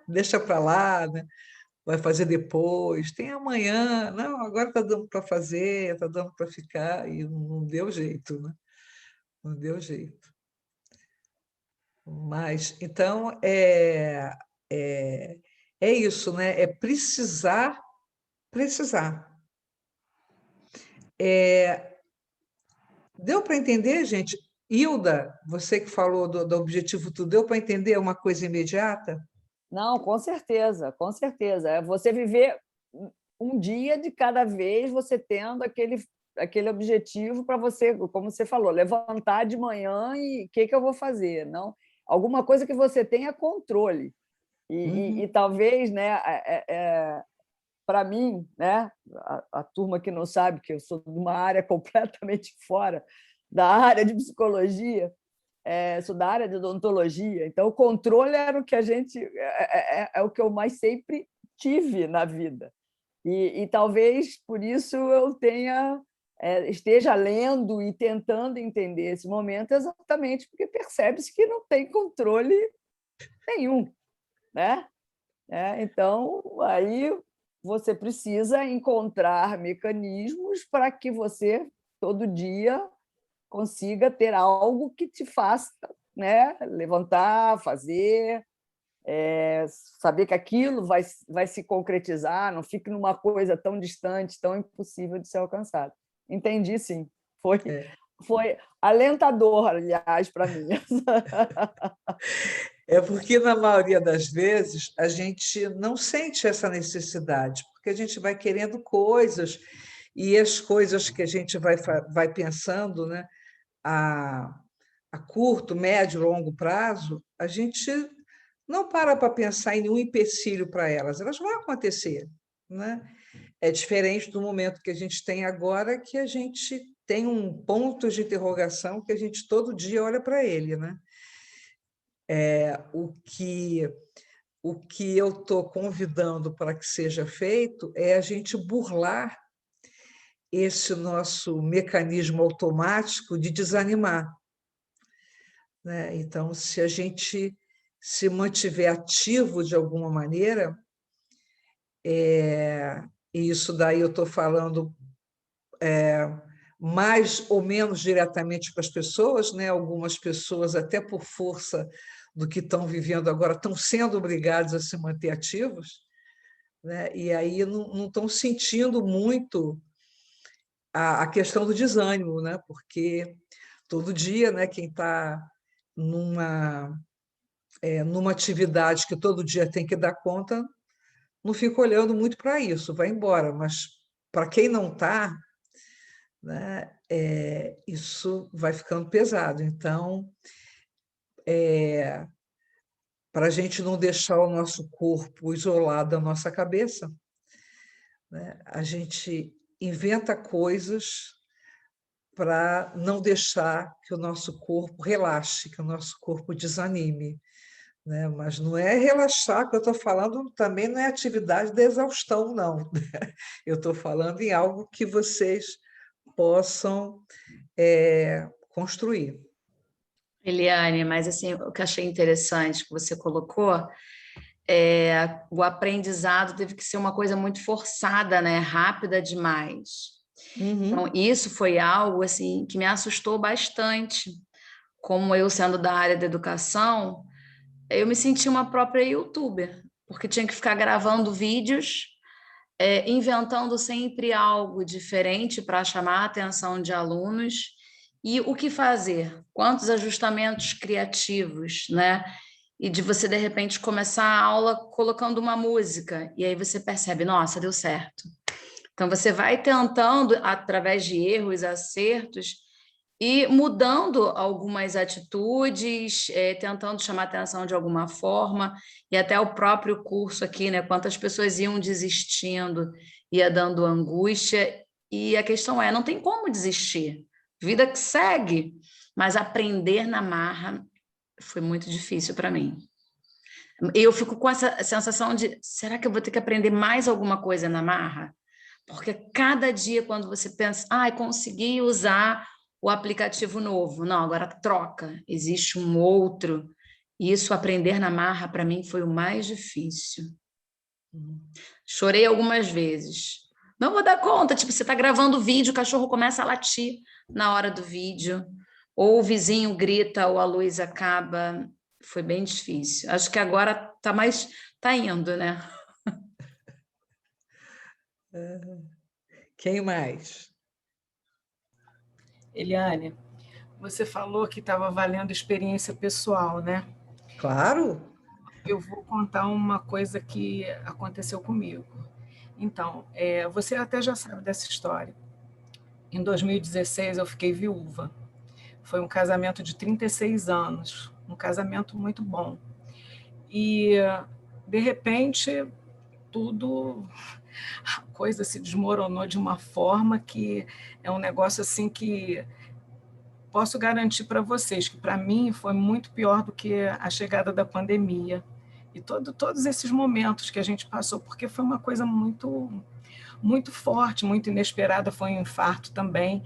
deixa para lá, né? Vai fazer depois, tem amanhã, não, agora está dando para fazer, está dando para ficar, e não deu jeito, né? Não deu jeito. Mas, então, é isso, né? É precisar. Deu para entender, gente? Hilda, você que falou do objetivo tudo, deu para entender uma coisa imediata? Não, com certeza, com certeza. É você viver um dia de cada vez, você tendo aquele objetivo para você, como você falou, levantar de manhã e o que eu vou fazer? Não, alguma coisa que você tenha controle. E talvez, né, para mim, né, a turma que não sabe que eu sou de uma área completamente fora da área de psicologia, sou da área de odontologia, então o controle era o que a gente é o que eu mais sempre tive na vida. E talvez por isso eu esteja lendo e tentando entender esse momento, exatamente porque percebe-se que não tem controle nenhum, né? Então, aí você precisa encontrar mecanismos para que você, todo dia, consiga ter algo que te faça, né, levantar, fazer, saber que aquilo vai se concretizar, não fique numa coisa tão distante, tão impossível de ser alcançada. Entendi, sim. Foi alentador, aliás, para mim. É porque, na maioria das vezes, a gente não sente essa necessidade, porque a gente vai querendo coisas, e as coisas que a gente vai pensando, né, a curto, médio, longo prazo, a gente não para pensar em nenhum empecilho para elas vão acontecer, né? É diferente do momento que a gente tem agora, que a gente tem um ponto de interrogação que a gente todo dia olha para ele, né? O que eu estou convidando para que seja feito é a gente burlar esse nosso mecanismo automático de desanimar, né? Então, se a gente se mantiver ativo de alguma maneira, e isso daí eu estou falando mais ou menos diretamente para as pessoas, né? Algumas pessoas, até por força do que estão vivendo agora, estão sendo obrigadas a se manter ativos, né? E aí não estão sentindo muito a questão do desânimo, né? Porque todo dia, né, quem está numa atividade que todo dia tem que dar conta, não fica olhando muito para isso, vai embora. Mas para quem não está, né, isso vai ficando pesado. Então, para a gente não deixar o nosso corpo isolado da nossa cabeça, né, a gente inventa coisas para não deixar que o nosso corpo relaxe, que o nosso corpo desanime, né? Mas não é relaxar que eu estou falando, também não é atividade da exaustão, não. Eu estou falando em algo que vocês possam construir. Eliane, mas assim, o que eu achei interessante que você colocou o aprendizado teve que ser uma coisa muito forçada, né? Rápida demais. Então, isso foi algo assim que me assustou bastante. Como eu sendo da área da educação, eu me senti uma própria youtuber, porque tinha que ficar gravando vídeos, inventando sempre algo diferente para chamar a atenção de alunos. E o que fazer? Quantos ajustamentos criativos, né? E de você, de repente, começar a aula colocando uma música, e aí você percebe, nossa, deu certo. Então, você vai tentando, através de erros, acertos, e mudando algumas atitudes, tentando chamar atenção de alguma forma, e até o próprio curso aqui, né? Quantas pessoas iam desistindo, ia dando angústia, e a questão não tem como desistir. Vida que segue, mas aprender na marra foi muito difícil para mim. Eu fico com essa sensação de, será que eu vou ter que aprender mais alguma coisa na marra? Porque cada dia, quando você pensa, consegui usar o aplicativo novo. Não, agora troca, existe um outro. E isso, aprender na marra, para mim, foi o mais difícil. Chorei algumas vezes. Não vou dar conta, tipo, você está gravando vídeo, o cachorro começa a latir na hora do vídeo, ou o vizinho grita, ou a luz acaba. Foi bem difícil. Acho que agora está indo, né? Quem mais? Eliane, você falou que estava valendo experiência pessoal, né? Claro. Eu vou contar uma coisa que aconteceu comigo. Então, você até já sabe dessa história. Em 2016, eu fiquei viúva. Foi um casamento de 36 anos, um casamento muito bom. E, de repente, tudo a coisa se desmoronou de uma forma que é um negócio assim que posso garantir para vocês que, para mim, foi muito pior do que a chegada da pandemia e todos esses momentos que a gente passou, porque foi uma coisa muito forte, muito inesperada, foi um infarto também.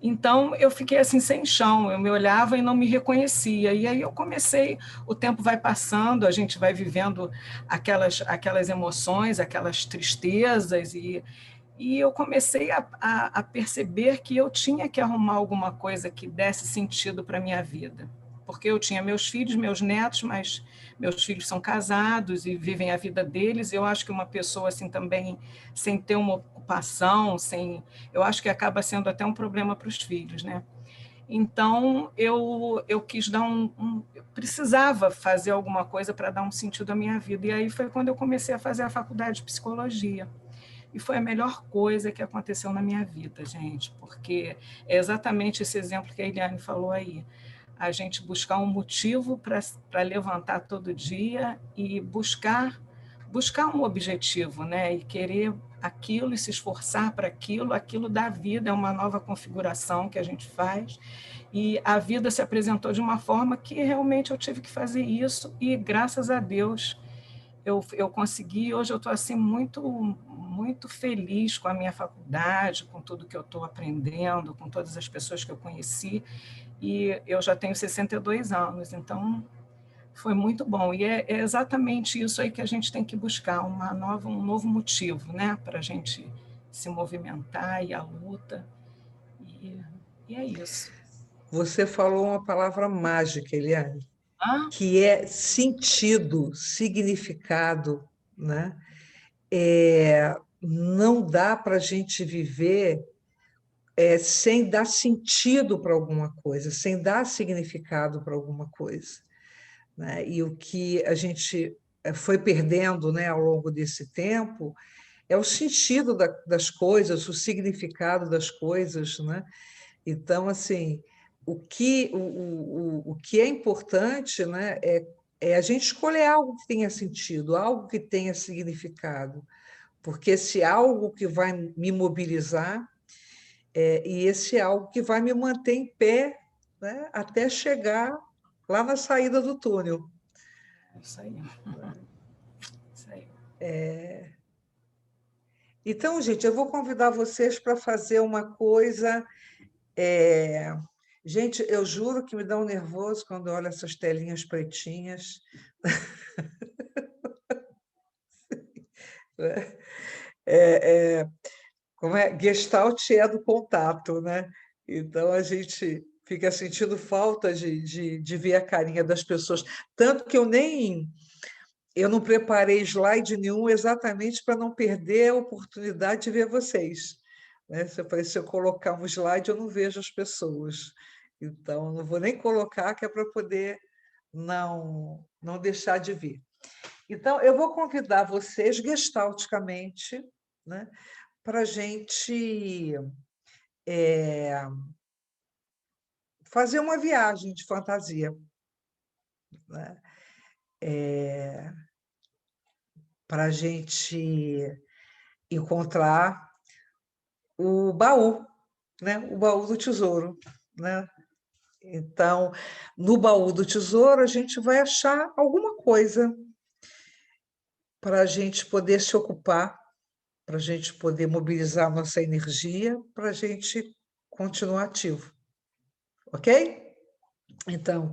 Então, eu fiquei assim, sem chão, eu me olhava e não me reconhecia. E aí eu comecei, o tempo vai passando, a gente vai vivendo aquelas emoções, aquelas tristezas, e eu comecei a perceber que eu tinha que arrumar alguma coisa que desse sentido para a minha vida. Porque eu tinha meus filhos, meus netos, mas meus filhos são casados e vivem a vida deles. Eu acho que uma pessoa assim também, sem ter uma ocupação, eu acho que acaba sendo até um problema para os filhos, né? Então, eu quis dar eu precisava fazer alguma coisa para dar um sentido à minha vida. E aí foi quando eu comecei a fazer a faculdade de psicologia. E foi a melhor coisa que aconteceu na minha vida, gente, porque é exatamente esse exemplo que a Eliane falou aí. A gente buscar um motivo para levantar todo dia e buscar um objetivo, né? E querer aquilo e se esforçar para aquilo dá vida, é uma nova configuração que a gente faz. E a vida se apresentou de uma forma que realmente eu tive que fazer isso e, graças a Deus, eu consegui. Hoje eu estou assim, muito feliz com a minha faculdade, com tudo que eu estou aprendendo, com todas as pessoas que eu conheci, e eu já tenho 62 anos, então foi muito bom. E é exatamente isso aí que a gente tem que buscar, um novo motivo, né, para a gente se movimentar e a luta, e é isso. Você falou uma palavra mágica, Eliane, Ah? que é sentido, significado, né? Não dá para a gente viver sem dar sentido para alguma coisa, sem dar significado para alguma coisa, né? E o que a gente foi perdendo, né, ao longo desse tempo é o sentido das coisas, o significado das coisas, né? Então, assim, o que é importante, né, é a gente escolher algo que tenha sentido, algo que tenha significado, porque esse algo que vai me mobilizar e esse algo que vai me manter em pé, né, até chegar lá na saída do túnel. Isso aí. Isso aí. Então, gente, eu vou convidar vocês para fazer uma coisa. Gente, eu juro que me dá um nervoso quando eu olho essas telinhas pretinhas. Como é? Gestalt é do contato, né? Então a gente fica sentindo falta de ver a carinha das pessoas. Tanto que eu não preparei slide nenhum exatamente para não perder a oportunidade de ver vocês, né? Se eu colocar um slide, eu não vejo as pessoas. Então, não vou nem colocar, que é para poder não deixar de ver. Então, eu vou convidar vocês, gestalticamente, né, para a gente fazer uma viagem de fantasia, né? Para a gente encontrar o baú, né? O baú do tesouro, né? Então, no baú do tesouro, a gente vai achar alguma coisa para a gente poder se ocupar, para a gente poder mobilizar nossa energia, para a gente continuar ativo. Ok? Então,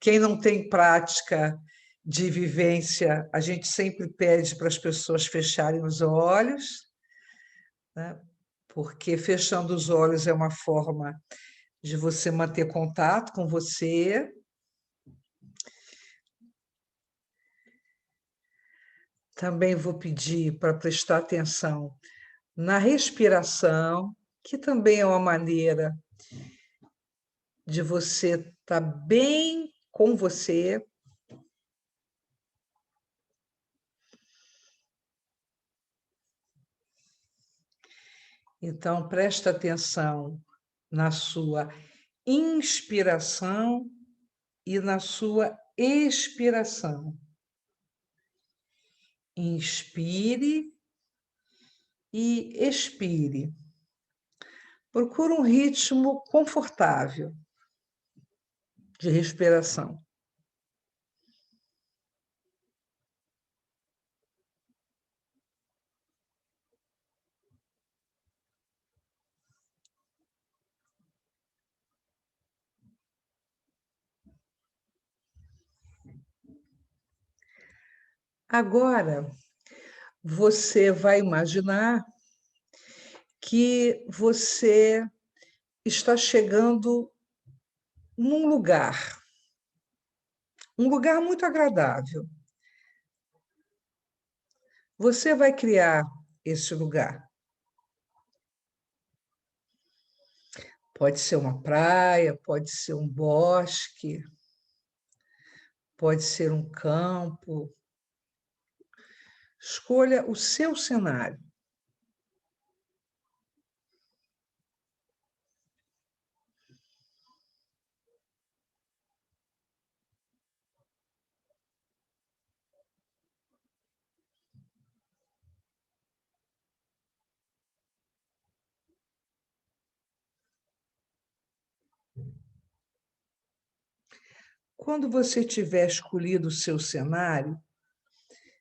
quem não tem prática de vivência, a gente sempre pede para as pessoas fecharem os olhos, né? Porque fechando os olhos é uma forma de você manter contato com você. Também vou pedir para prestar atenção na respiração, que também é uma maneira de você estar bem com você. Então, presta atenção na sua inspiração e na sua expiração. Inspire e expire. Procure um ritmo confortável de respiração. Agora, você vai imaginar que você está chegando num lugar, um lugar muito agradável. Você vai criar esse lugar. Pode ser uma praia, pode ser um bosque, pode ser um campo. Escolha o seu cenário. Quando você tiver escolhido o seu cenário,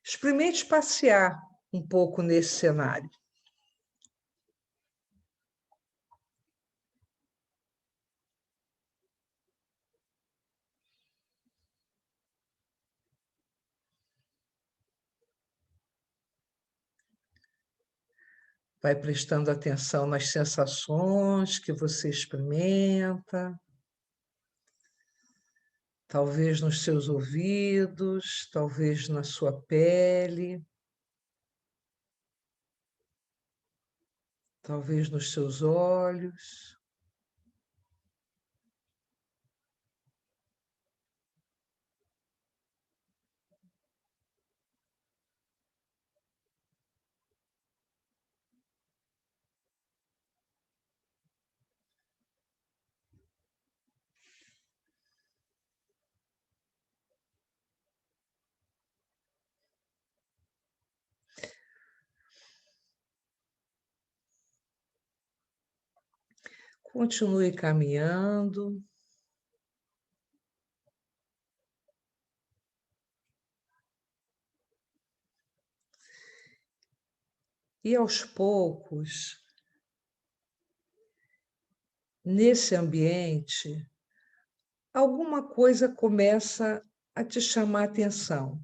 experimente passear um pouco nesse cenário. Vai prestando atenção nas sensações que você experimenta, talvez nos seus ouvidos, talvez na sua pele, talvez nos seus olhos. Continue caminhando. E aos poucos, nesse ambiente, alguma coisa começa a te chamar a atenção.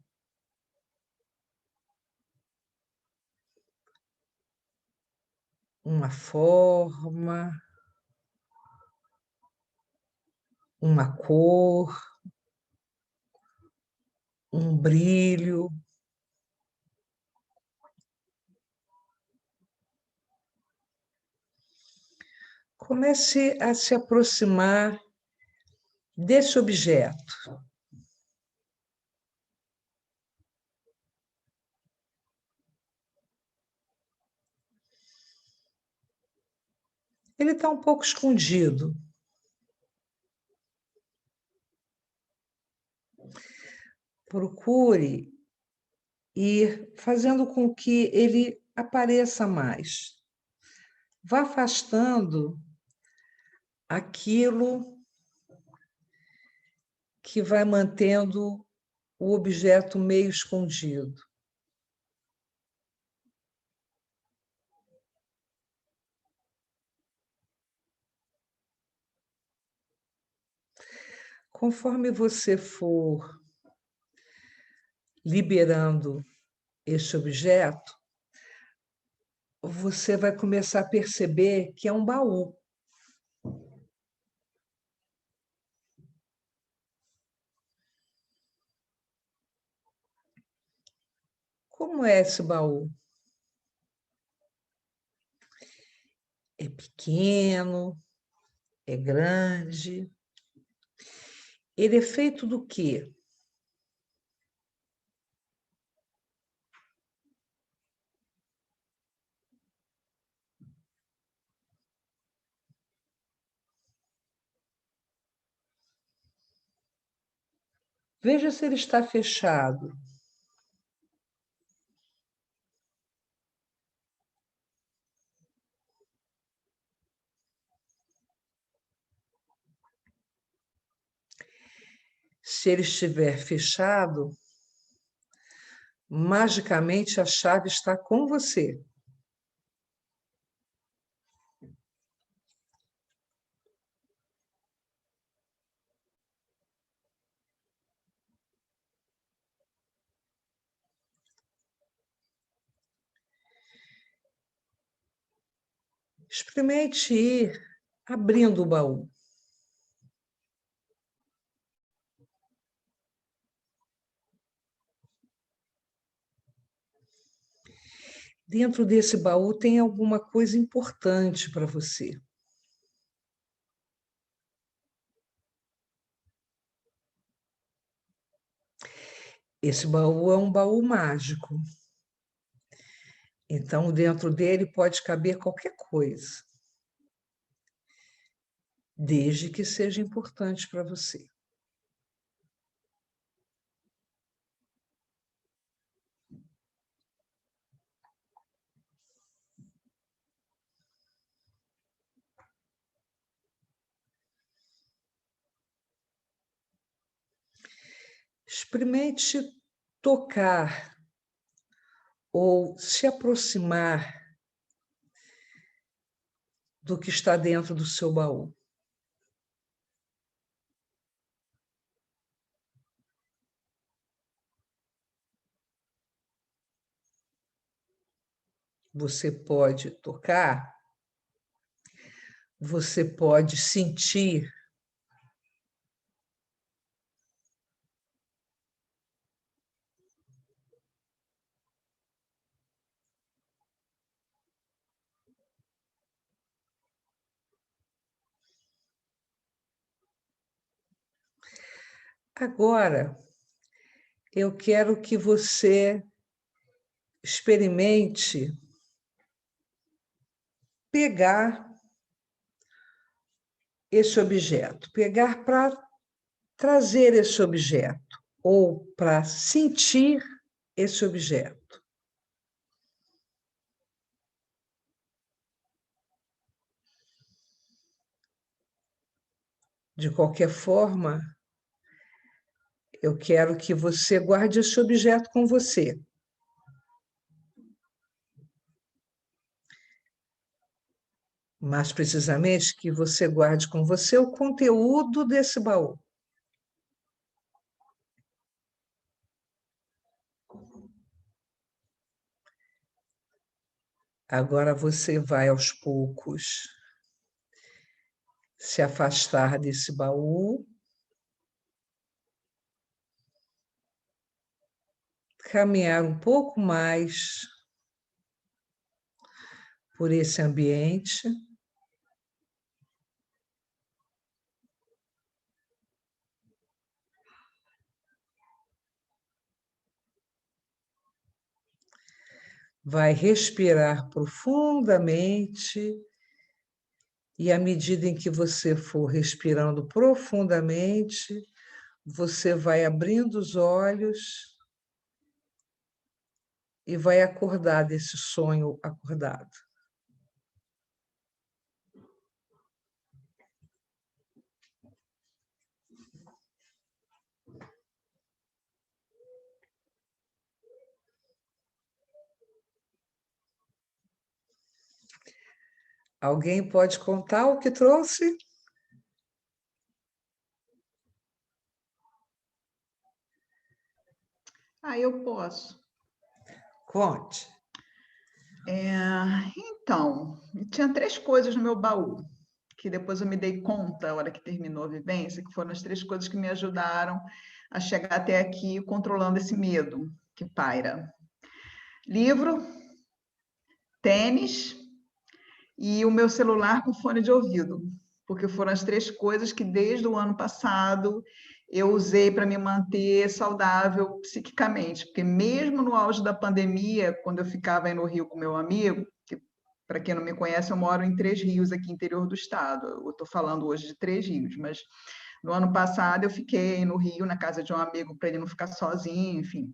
Uma forma, uma cor, um brilho. Comece a se aproximar desse objeto. Ele está um pouco escondido. Procure ir fazendo com que ele apareça mais. Vá afastando aquilo que vai mantendo o objeto meio escondido. Conforme você for liberando esse objeto, você vai começar a perceber que é um baú. Como é esse baú? É pequeno, é grande. Ele é feito do quê? Veja se ele está fechado. Se ele estiver fechado, magicamente a chave está com você. Experimente ir abrindo o baú. Dentro desse baú tem alguma coisa importante para você. Esse baú é um baú mágico. Então, dentro dele pode caber qualquer coisa, desde que seja importante para você. Experimente tocar ou se aproximar do que está dentro do seu baú. Você pode tocar, você pode sentir, agora, eu quero que você experimente pegar esse objeto, pegar para trazer esse objeto ou para sentir esse objeto. De qualquer forma, eu quero que você guarde esse objeto com você. Mais precisamente, que você guarde com você o conteúdo desse baú. Agora você vai, aos poucos, se afastar desse baú, caminhar um pouco mais por esse ambiente. Vai respirar profundamente e, à medida em que você for respirando profundamente, você vai abrindo os olhos e vai acordar desse sonho acordado. Alguém pode contar o que trouxe? Eu posso. Conte. Então, tinha 3 coisas no meu baú, que depois eu me dei conta, na hora que terminou a vivência, que foram as 3 coisas que me ajudaram a chegar até aqui controlando esse medo que paira. Livro, tênis e o meu celular com fone de ouvido, porque foram as 3 coisas que desde o ano passado eu usei para me manter saudável psiquicamente, porque mesmo no auge da pandemia, quando eu ficava aí no Rio com meu amigo, que para quem não me conhece, eu moro em 3 Rios aqui, interior do estado. Eu estou falando hoje de 3 Rios, mas no ano passado eu fiquei no Rio, na casa de um amigo, para ele não ficar sozinho, enfim.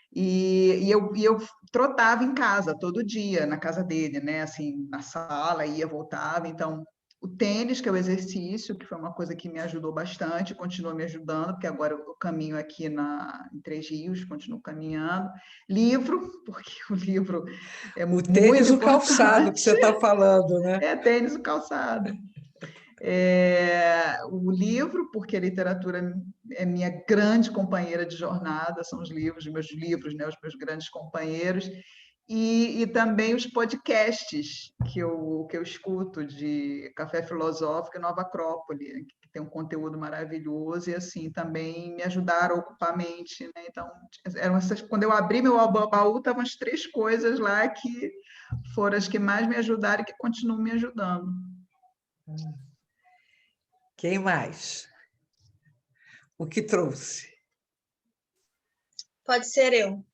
E eu trotava em casa todo dia, na casa dele, né? Assim, na sala, ia, voltava. Então, o tênis, que é o exercício, que foi uma coisa que me ajudou bastante, continua me ajudando, porque agora eu caminho aqui em Três Rios, continuo caminhando. Livro, porque o livro é O muito tênis, o importante. calçado que você está falando, né? É, tênis, o calçado. O livro, porque a literatura é minha grande companheira de jornada, são os meus livros, né, os meus grandes companheiros, e também os podcasts que eu escuto de Café Filosófico e Nova Acrópole, que tem um conteúdo maravilhoso e assim também me ajudaram a ocupar a mente, né? Então, quando eu abri meu baú, estavam as 3 coisas lá que foram as que mais me ajudaram e que continuam me ajudando. Quem mais? O que trouxe? Pode ser eu.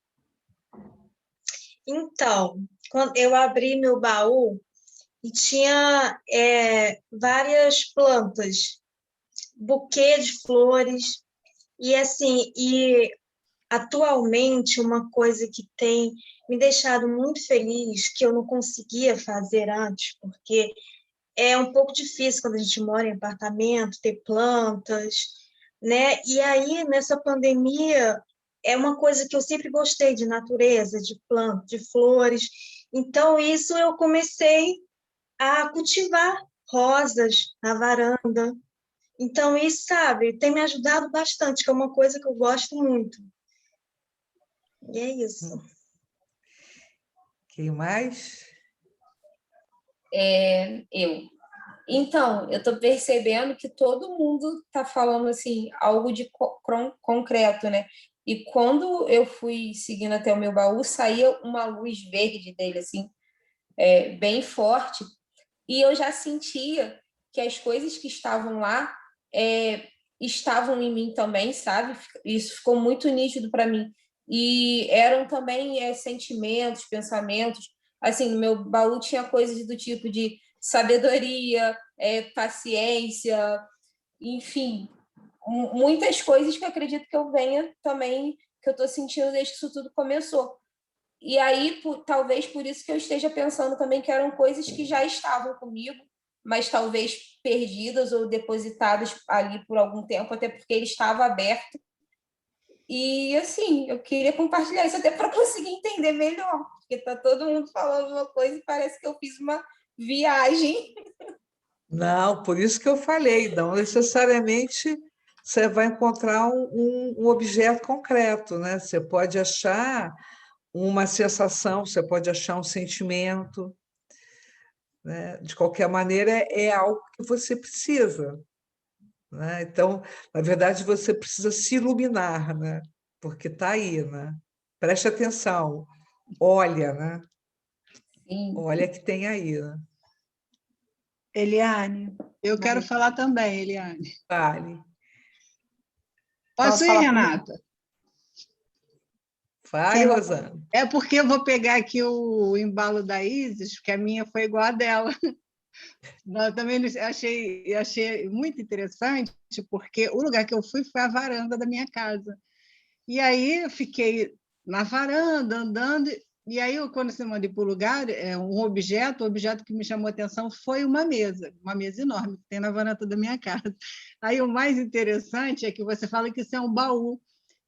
Então, quando eu abri meu baú e tinha várias plantas, buquê de flores, e assim, atualmente uma coisa que tem me deixado muito feliz, que eu não conseguia fazer antes, porque é um pouco difícil quando a gente mora em apartamento, ter plantas, né? E aí, nessa pandemia, é uma coisa que eu sempre gostei de natureza, de plantas, de flores. Então, isso eu comecei a cultivar rosas na varanda. Então, isso, sabe, tem me ajudado bastante, que é uma coisa que eu gosto muito. E é isso. Quem mais? Eu. Então, eu estou percebendo que todo mundo está falando assim, algo de concreto, né? E quando eu fui seguindo até o meu baú, saía uma luz verde dele, assim, bem forte. E eu já sentia que as coisas que estavam lá estavam em mim também, sabe? Isso ficou muito nítido para mim. E eram também sentimentos, pensamentos. Assim, no meu baú tinha coisas do tipo de sabedoria, paciência, enfim, muitas coisas que eu acredito que eu venha também, que eu estou sentindo desde que isso tudo começou. E aí, talvez por isso que eu esteja pensando também que eram coisas que já estavam comigo, mas talvez perdidas ou depositadas ali por algum tempo, até porque ele estava aberto. E, assim, eu queria compartilhar isso até para conseguir entender melhor, porque está todo mundo falando uma coisa e parece que eu fiz uma viagem. Não, por isso que eu falei, não necessariamente você vai encontrar um objeto concreto, né? Você pode achar uma sensação, você pode achar um sentimento, né? De qualquer maneira, é algo que você precisa, né? Então, na verdade, você precisa se iluminar, né? Porque está aí, né? Preste atenção, olha, né? Sim. Olha que tem aí, né? Eliane, eu quero falar também, Eliane. Fale. Posso ir, Renata? Fale, Rosana. É porque eu vou pegar aqui o embalo da Isis, porque a minha foi igual a dela. Eu também achei muito interessante, porque o lugar que eu fui foi a varanda da minha casa. E aí eu fiquei na varanda, andando, e aí quando você manda ir para o lugar, o objeto que me chamou a atenção foi uma mesa enorme que tem na varanda da minha casa. Aí o mais interessante é que você fala que isso é um baú,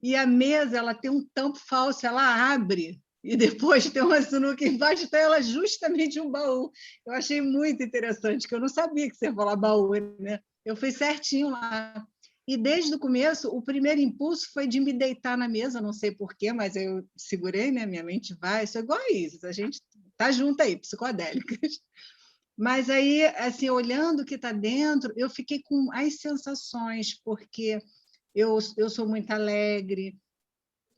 e a mesa ela tem um tampo falso, ela abre, e depois tem uma sinuca embaixo, então ela é justamente um baú. Eu achei muito interessante, que eu não sabia que você ia falar baú, né? Eu fui certinho lá. E desde o começo, o primeiro impulso foi de me deitar na mesa, não sei porquê, mas eu segurei, né? Minha mente vai, isso é igual a isso, a gente tá junto aí, psicodélicas. Mas aí, assim, olhando o que está dentro, eu fiquei com as sensações, porque eu sou muito alegre,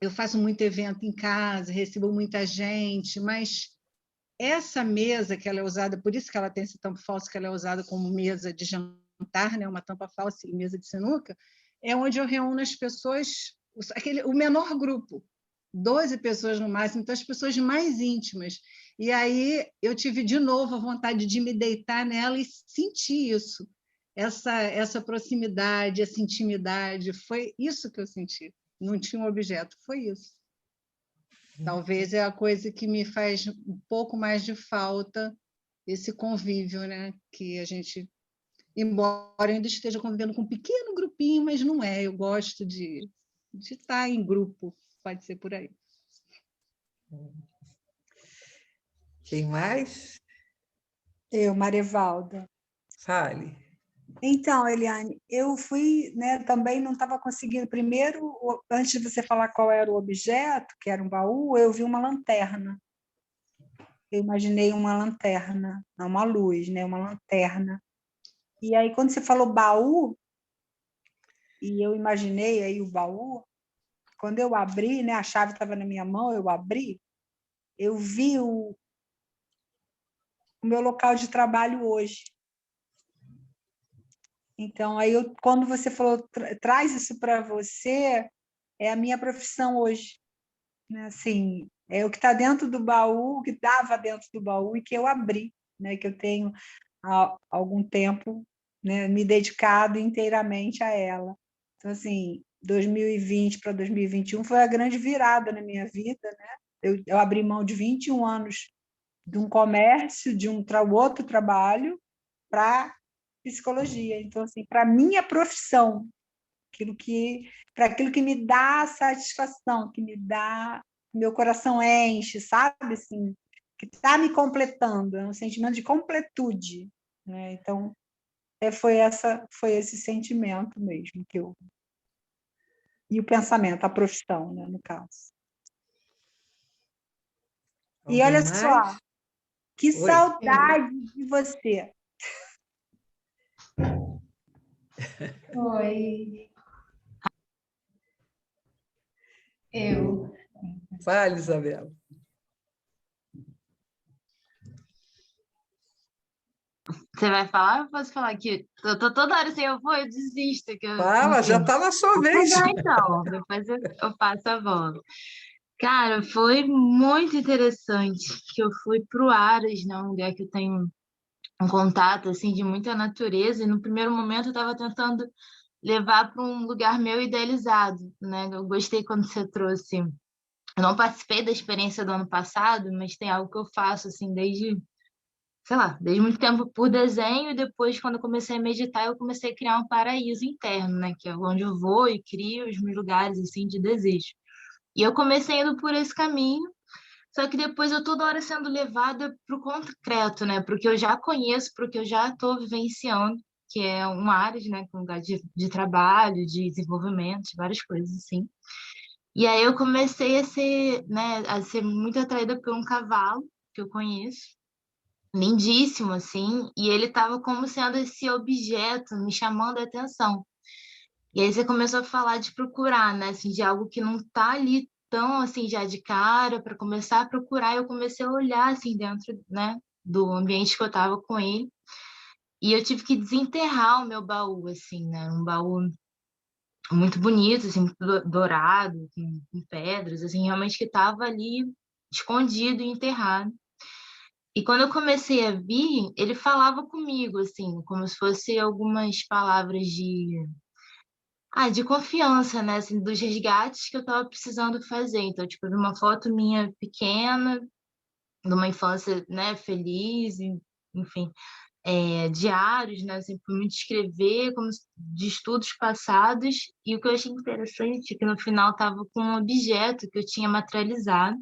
eu faço muito evento em casa, recebo muita gente, mas essa mesa que ela é usada, por isso que ela tem esse tampo falso, que ela é usada como mesa de jantar, né, uma tampa falsa e mesa de sinuca, é onde eu reúno as pessoas, o menor grupo, 12 pessoas no máximo, então as pessoas mais íntimas. E aí eu tive de novo a vontade de me deitar nela e sentir isso, essa proximidade, essa intimidade, foi isso que eu senti. Não tinha um objeto, foi isso. Talvez é a coisa que me faz um pouco mais de falta, esse convívio, né, que a gente embora eu ainda esteja convivendo com um pequeno grupinho, mas não é. Eu gosto de estar em grupo, pode ser por aí. Quem mais? Eu, Marevalda. Fale. Então, Eliane, eu fui, né, também não estava conseguindo. Primeiro, antes de você falar qual era o objeto, que era um baú, eu vi uma lanterna. Eu imaginei uma lanterna, não uma luz, né, uma lanterna. E aí, quando você falou baú, e eu imaginei aí o baú, quando eu abri, né, a chave estava na minha mão, eu abri, eu vi o meu local de trabalho hoje. Então, aí quando você falou, traz isso para você, é a minha profissão hoje. Né? Assim, é o que está dentro do baú, o que estava dentro do baú e que eu abri, né? Que eu tenho há algum tempo, né, me dedicado inteiramente a ela. Então, assim, 2020 para 2021 foi a grande virada na minha vida. Né? Eu abri mão de 21 anos de um comércio, de um outro trabalho, para psicologia. Então, assim, para a minha profissão, para aquilo que me dá satisfação, que me dá, meu coração enche, sabe? Assim, que está me completando, é um sentimento de completude. Né? Então, foi esse sentimento mesmo que eu. E o pensamento, a profissão, né, no caso. E olha só, que saudade de você. Oi. Eu. Fale, Isabela. Você vai falar ou eu posso falar aqui? Eu tô toda hora assim, eu desisto. Fala, já está na sua vez. Então, depois eu passo a bola. Cara, foi muito interessante que eu fui para o Aras, né, um lugar que eu tenho um contato assim de muita natureza, e no primeiro momento eu estava tentando levar para um lugar meu idealizado, né? Eu gostei quando você trouxe. Eu não participei da experiência do ano passado, mas tem algo que eu faço assim desde, sei lá, desde muito tempo por desenho, e depois quando eu comecei a meditar, eu comecei a criar um paraíso interno, né, que é onde eu vou e crio os meus lugares assim de desejo. E eu comecei indo por esse caminho, só que depois eu toda hora sendo levada para o concreto, né? Para o que eu já conheço, para o que eu já estou vivenciando, que é uma área, né? Um lugar de trabalho, de desenvolvimento, de várias coisas assim. E aí eu comecei a ser, né? A ser muito atraída por um cavalo que eu conheço, lindíssimo assim, e ele estava como sendo esse objeto me chamando a atenção. E aí você começou a falar de procurar, né? Assim, de algo que não está ali tão assim já de cara para começar a procurar. Eu comecei a olhar assim dentro, né, do ambiente que eu estava com ele. E eu tive que desenterrar o meu baú, assim, né? Um baú muito bonito, assim, muito dourado, com pedras, assim, realmente que estava ali escondido e enterrado. E quando eu comecei a vir, ele falava comigo, assim, como se fosse algumas palavras de confiança, né, assim, dos resgates que eu estava precisando fazer. Então, tipo, eu vi uma foto minha pequena, de uma infância, né, feliz, enfim, diários, né, assim, para me descrever como de estudos passados. E o que eu achei interessante é que no final estava com um objeto que eu tinha materializado.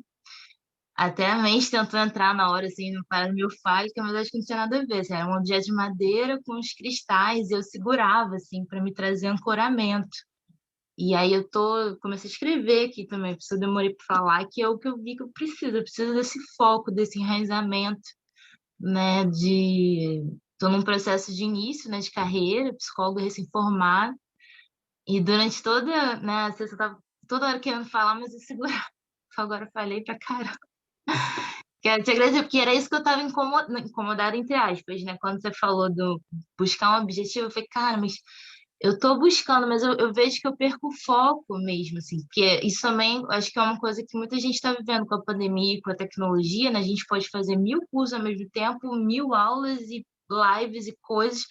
Até a mente tentou entrar na hora, assim, no paramiofálica, mas acho que não tinha nada a ver. Assim, era um objeto de madeira com os cristais, e eu segurava, assim, para me trazer ancoramento. E aí comecei a escrever aqui também, por isso eu demorei para falar, que é o que eu vi que eu preciso desse foco, desse enraizamento, né, tô num processo de início, né, de carreira, psicóloga recém-formada, e durante toda, né, eu tava toda hora querendo falar, mas eu segurava, agora eu falei pra caramba. Quero te agradecer, porque era isso que eu estava incomodada, entre aspas, né, quando você falou do buscar um objetivo, eu falei, cara, mas eu estou buscando, mas eu vejo que eu perco o foco mesmo, assim, porque isso também acho que é uma coisa que muita gente está vivendo com a pandemia e com a tecnologia, né? A gente pode fazer 1000 cursos ao mesmo tempo, 1000 aulas e lives e coisas,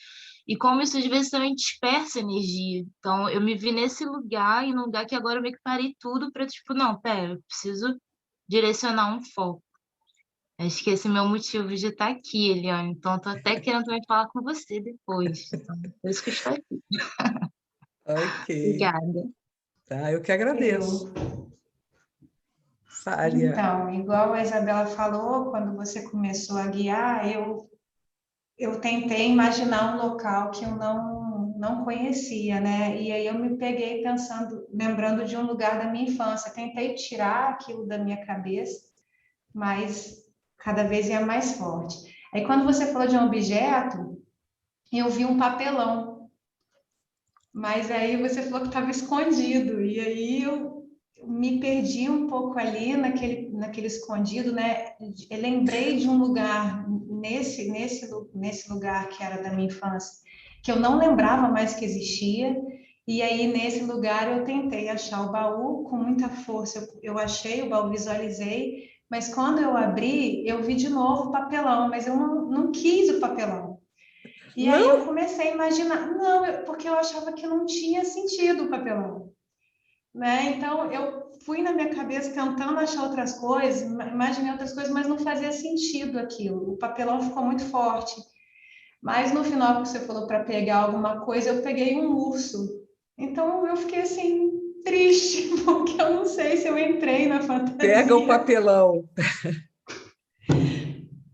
e como isso às vezes também dispersa energia. Então, eu me vi nesse lugar, e num lugar que agora eu meio que parei tudo para, tipo, não, pera, eu preciso direcionar um foco. Acho que esse é o meu motivo de estar aqui, Eliane. Então, estou até querendo também falar com você depois. Então, por isso que eu estou aqui. Ok. Obrigada. Tá, eu que agradeço. Sália. Então, igual a Isabela falou, quando você começou a guiar, eu tentei imaginar um local que eu não conhecia, né? E aí eu me peguei pensando, lembrando de um lugar da minha infância. Tentei tirar aquilo da minha cabeça, mas cada vez ia mais forte. Aí quando você falou de um objeto, eu vi um papelão, mas aí você falou que estava escondido, e aí eu me perdi um pouco ali naquele escondido, né? Eu lembrei de um lugar nesse lugar que era da minha infância, que eu não lembrava mais que existia, e aí nesse lugar eu tentei achar o baú com muita força. Eu achei o baú, visualizei, mas quando eu abri, eu vi de novo o papelão, mas eu não quis o papelão. E aí eu comecei a imaginar, porque eu achava que não tinha sentido o papelão, né? Então eu fui na minha cabeça tentando achar outras coisas, imaginei outras coisas, mas não fazia sentido aquilo. O papelão ficou muito forte. Mas no final que você falou para pegar alguma coisa, eu peguei um urso. Então eu fiquei assim triste, porque eu não sei se eu entrei na fantasia. Pega o papelão.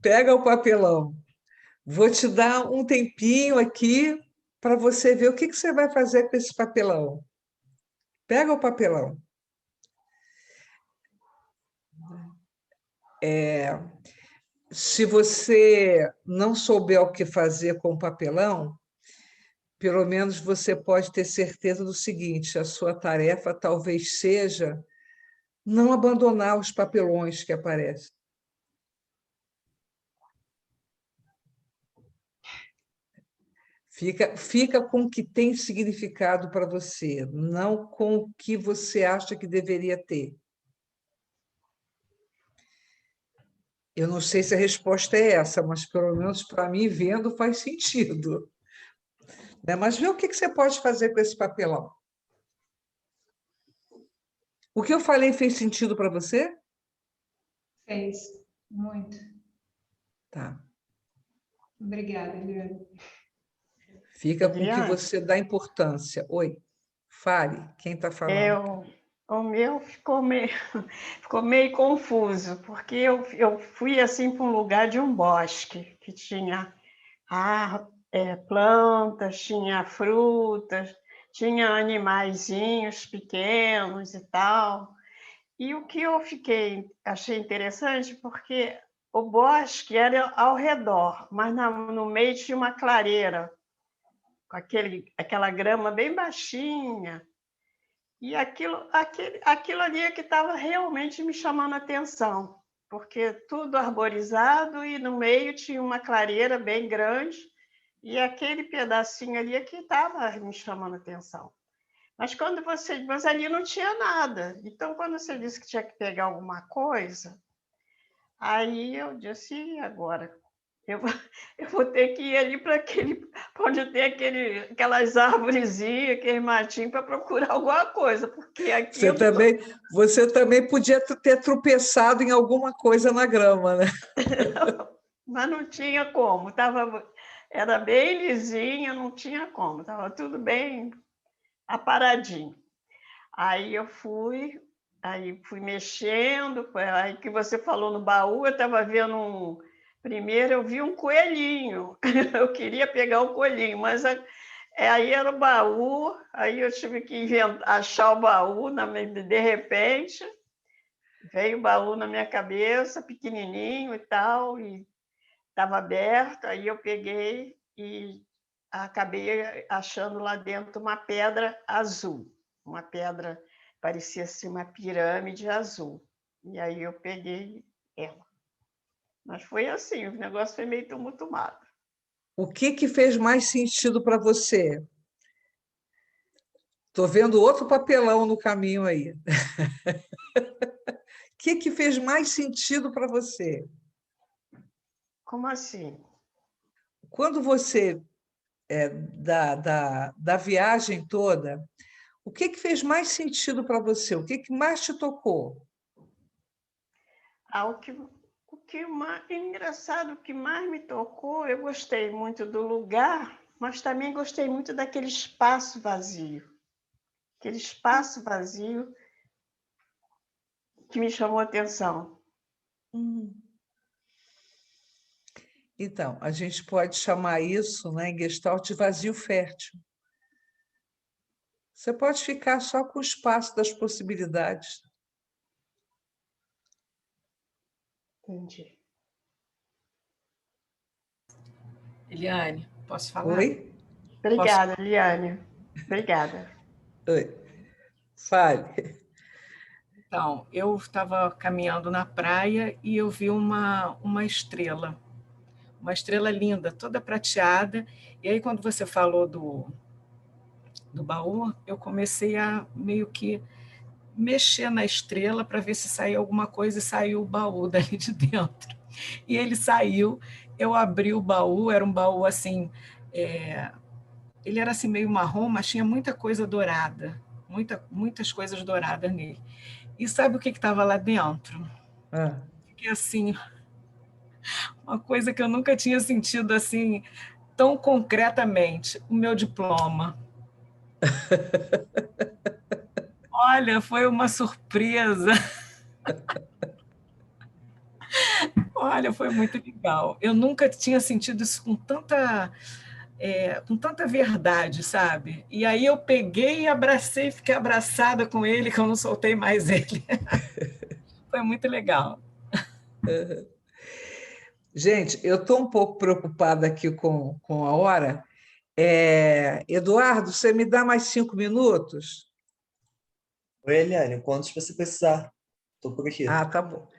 Pega o papelão. Vou te dar um tempinho aqui para você ver o que você vai fazer com esse papelão. Pega o papelão. Se você não souber o que fazer com o papelão, pelo menos você pode ter certeza do seguinte: a sua tarefa talvez seja não abandonar os papelões que aparecem. Fica com o que tem significado para você, não com o que você acha que deveria ter. Eu não sei se a resposta é essa, mas pelo menos para mim, vendo, faz sentido. Mas vê o que você pode fazer com esse papelão. O que eu falei fez sentido para você? Fez, muito. Tá. Obrigada, Eliane. Fica com o que você dá importância. Oi, fale, quem está falando? O meu ficou meio confuso, porque eu fui assim para um lugar de um bosque, que tinha plantas, tinha frutas, tinha animaizinhos pequenos e tal. E o que eu achei interessante, porque o bosque era ao redor, mas no meio tinha uma clareira, com aquela grama bem baixinha. E aquilo ali é que estava realmente me chamando a atenção, porque tudo arborizado e no meio tinha uma clareira bem grande, e aquele pedacinho ali é que estava me chamando a atenção. Mas ali não tinha nada. Então, quando você disse que tinha que pegar alguma coisa, aí eu disse, e agora? Eu vou ter que ir ali para onde tem aquelas árvorezinhas, aquele matinho, para procurar alguma coisa, porque aqui Você também podia ter tropeçado em alguma coisa na grama, né? Mas não tinha como, era bem lisinha, não tinha como, estava tudo bem aparadinho. Aí eu fui mexendo, aí que você falou no baú, eu estava vendo primeiro eu vi um coelhinho, eu queria pegar o coelhinho, mas aí era o baú, aí eu tive que achar o baú, de repente, veio o baú na minha cabeça, pequenininho e tal, e estava aberto, aí eu peguei e acabei achando lá dentro uma pedra azul, uma pedra, parecia assim uma pirâmide azul, e aí eu peguei ela. Mas foi assim, o negócio foi meio tumultuado. O que fez mais sentido para você? Estou vendo outro papelão no caminho aí. O que fez mais sentido para você? Como assim? Quando você, da viagem toda, o que fez mais sentido para você? O que mais te tocou? O engraçado, o que mais me tocou, eu gostei muito do lugar, mas também gostei muito daquele espaço vazio. Aquele espaço vazio que me chamou a atenção. Então, a gente pode chamar isso, né, em Gestalt de vazio fértil. Você pode ficar só com o espaço das possibilidades. Entendi. Eliane, posso falar? Oi? Obrigada, Eliane. Obrigada. Oi. Fale. Então, eu estava caminhando na praia e eu vi uma estrela linda, toda prateada. E aí, quando você falou do baú, eu comecei a meio que mexer na estrela para ver se saía alguma coisa e saiu o baú dali de dentro. E ele saiu, eu abri o baú, era um baú assim, ele era assim meio marrom, mas tinha muita coisa dourada, muitas coisas douradas nele. E sabe o que estava lá dentro? Ah. Fiquei assim, uma coisa que eu nunca tinha sentido assim tão concretamente, o meu diploma. Olha, foi uma surpresa. Olha, foi muito legal. Eu nunca tinha sentido isso com tanta verdade, sabe? E aí eu peguei e abracei, fiquei abraçada com ele, que eu não soltei mais ele. Foi muito legal. Gente, eu estou um pouco preocupada aqui com a hora. Eduardo, você me dá mais 5 minutos? Oi, Eliane, quantos você precisar? Estou por aqui. Ah, tá bom.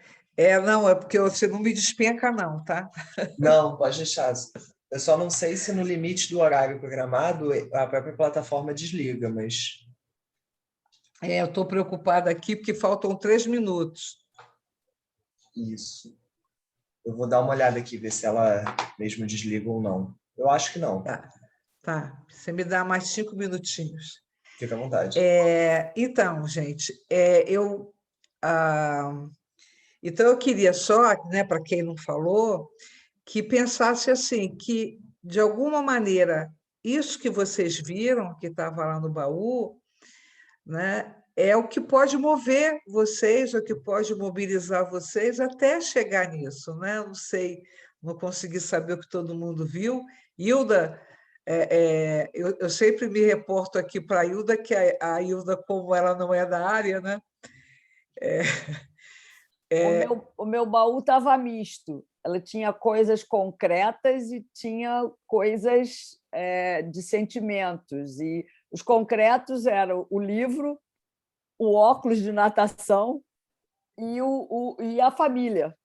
Não, é porque você não me despenca, não, tá? Não, pode deixar. Eu só não sei se no limite do horário programado a própria plataforma desliga, mas Eu estou preocupada aqui porque faltam 3 minutos. isso. Eu vou dar uma olhada aqui, ver se ela mesmo desliga ou não. Eu acho que não. Tá. Você me dá mais 5 minutinhos. Fica à vontade. Então, gente, então eu queria só, né, para quem não falou, que pensasse assim, que de alguma maneira isso que vocês viram, que estava lá no baú, né, é o que pode mover vocês, o que pode mobilizar vocês até chegar nisso, né? Não sei, não consegui saber o que todo mundo viu. Hilda, eu sempre me reporto aqui para a Hilda, que a Hilda, como ela não é da área, né? O meu baú estava misto. Ela tinha coisas concretas e tinha coisas de sentimentos. E os concretos eram o livro, o óculos de natação e a família,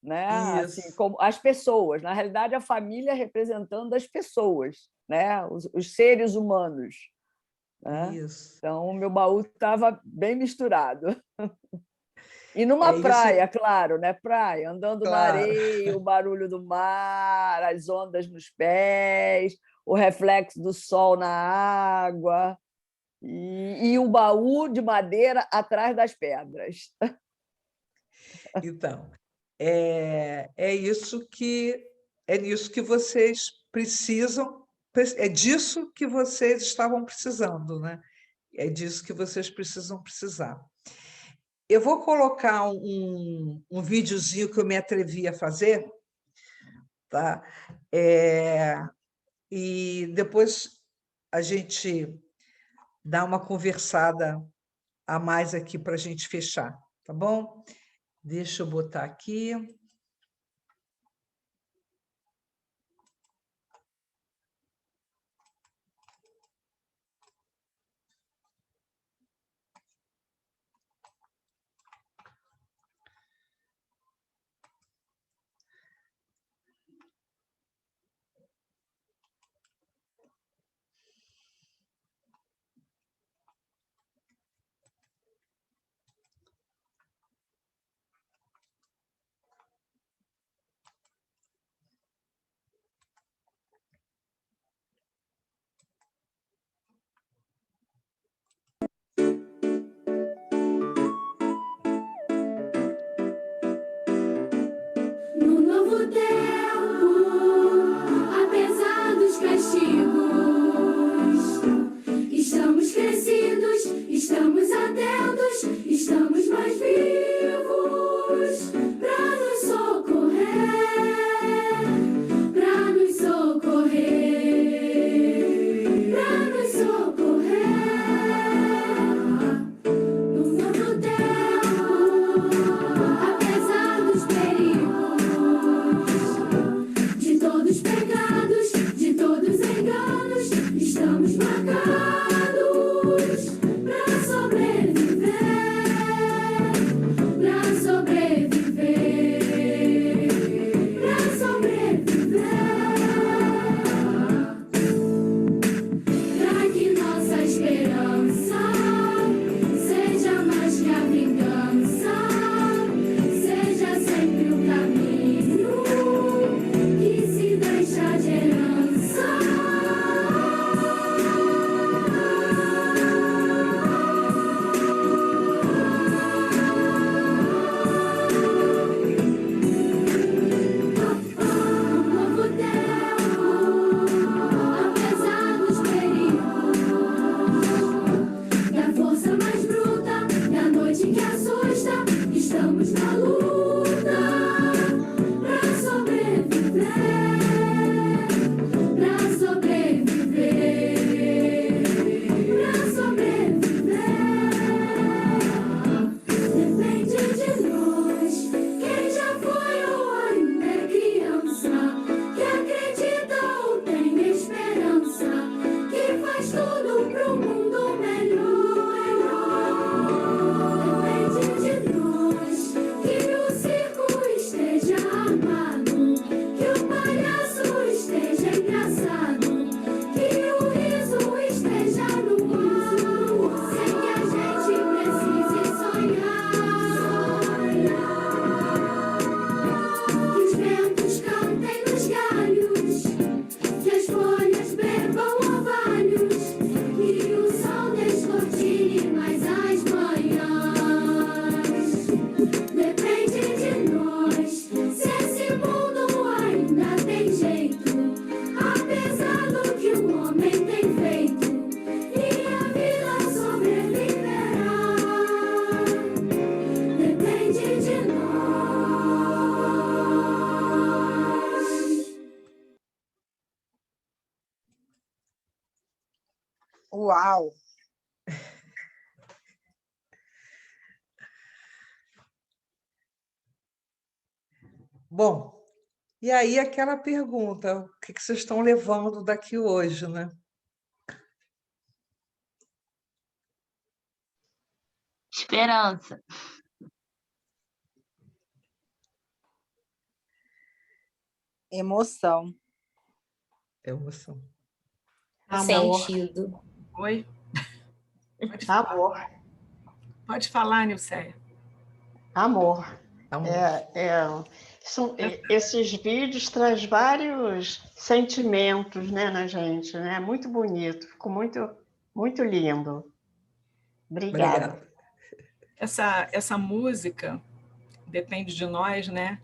né? Assim, como as pessoas. Na realidade, a família representando as pessoas, né? Os seres humanos. Né? Então, o meu baú estava bem misturado. E numa praia, claro, né? Praia, andando na areia, o barulho do mar, as ondas nos pés, o reflexo do sol na água e o baú de madeira atrás das pedras. Então, é nisso que vocês precisam, é disso que vocês estavam precisando, né? É disso que vocês precisar. Eu vou colocar um videozinho que eu me atrevi a fazer, tá? E depois a gente dá uma conversada a mais aqui para a gente fechar, tá bom? Deixa eu botar aqui. estamos mais vivos para nos socorrer, para nos socorrer, para nos socorrer. No novo tempo, apesar dos perigos, de todos os pecados, de todos os enganos, estamos marcados para sobreviver, para sobreviver, para sobreviver. Para que nossa esperança seja mais que a vingança, seja sempre o caminho que se deixa de herança. Um novo tempo, apesar dos perigos, da força mais bruta, da noite que assusta, estamos na luta pra sobreviver, pra sobreviver, pra sobreviver. Depende de nós, quem já foi ou ainda é criança, que acredita ou tem esperança, que faz tudo pro mundo melhor. Depende de nós, que o circo esteja armado, que o palhaço esteja engraçado, que o riso esteja no ar, sem que a gente precise sonhar. Que os ventos cantem nos galhos, que as folhas bebam orvalhos, que o sol descortine mais as manhãs. Depende de nós, se esse mundo ainda tem jeito, apesar do que o homem tem feito, e a vida sobreviverá. Depende de nós. Uau! Bom, e aí aquela pergunta, o que vocês estão levando daqui hoje, né? Esperança. Emoção. Emoção. Amor. Sentido. Oi? Amor. Pode falar, Nilceia. Amor. Amor. Esses vídeos trazem vários sentimentos, né, na gente, né? Muito bonito, ficou muito, muito lindo. Obrigada. Obrigada. Essa música, Depende de Nós, né?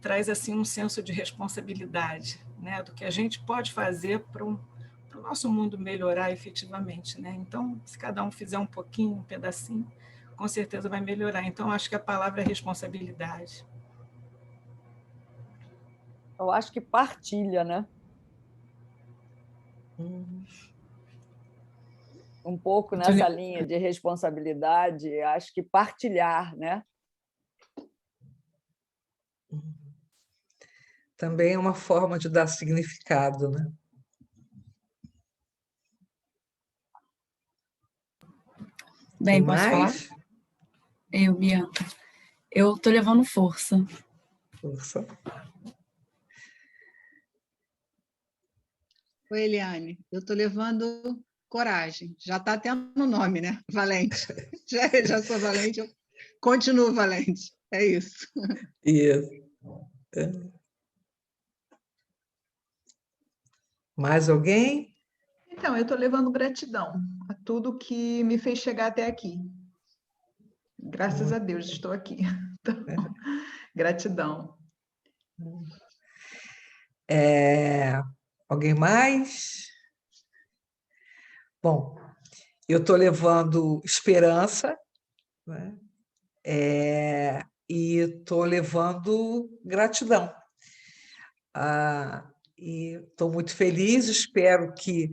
Traz assim um senso de responsabilidade, né? Do que a gente pode fazer para o nosso mundo melhorar efetivamente, né? Então, se cada um fizer um pouquinho, um pedacinho, com certeza vai melhorar. Então, acho que a palavra é responsabilidade. Eu acho que partilha, né? Um pouco nessa linha de responsabilidade, acho que partilhar, né? Também é uma forma de dar significado, né? Bem, Tem posso falar? mais? Eu, Bianca. Eu estou levando força. Força. Oi, Eliane. Eu estou levando coragem. Já está tendo nome, né? Valente. Já sou valente, eu continuo valente. É isso. Isso. Mais alguém? Então, eu estou levando gratidão a tudo que me fez chegar até aqui. Graças a Deus estou aqui. Então, gratidão. Alguém mais? Bom, eu estou levando esperança, né? E estou levando gratidão. E estou muito feliz, espero que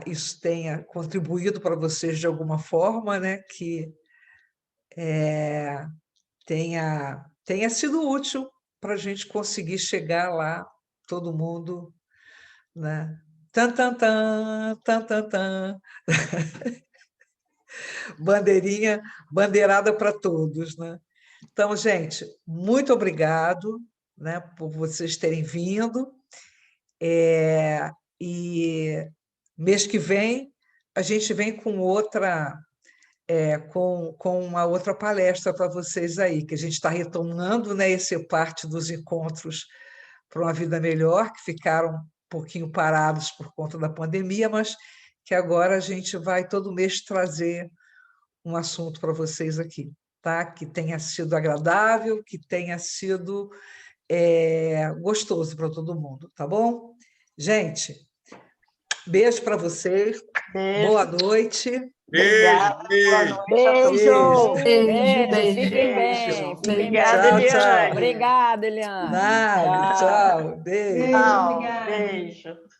isso tenha contribuído para vocês de alguma forma, né? Que tenha sido útil para a gente conseguir chegar lá, todo mundo, né? Tan, tan, tan, tan, tan, tan. Bandeirinha, bandeirada para todos, né? Então, gente, muito obrigado, né, por vocês terem vindo. E mês que vem a gente vem com uma outra palestra para vocês aí, que a gente está retomando, né, essa parte dos encontros para uma vida melhor, que ficaram um pouquinho parados por conta da pandemia, mas que agora a gente vai todo mês trazer um assunto para vocês aqui, tá? Que tenha sido agradável, que tenha sido gostoso para todo mundo, tá bom? Gente, beijo para vocês, boa noite. Beijo, beijo. Beijo. Beijo. Fiquem bem. Obrigada, Tchau, Eliane. tchau. Obrigada, Eliane. Nada, tchau. Beijo. Tchau. Obrigada. Beijo.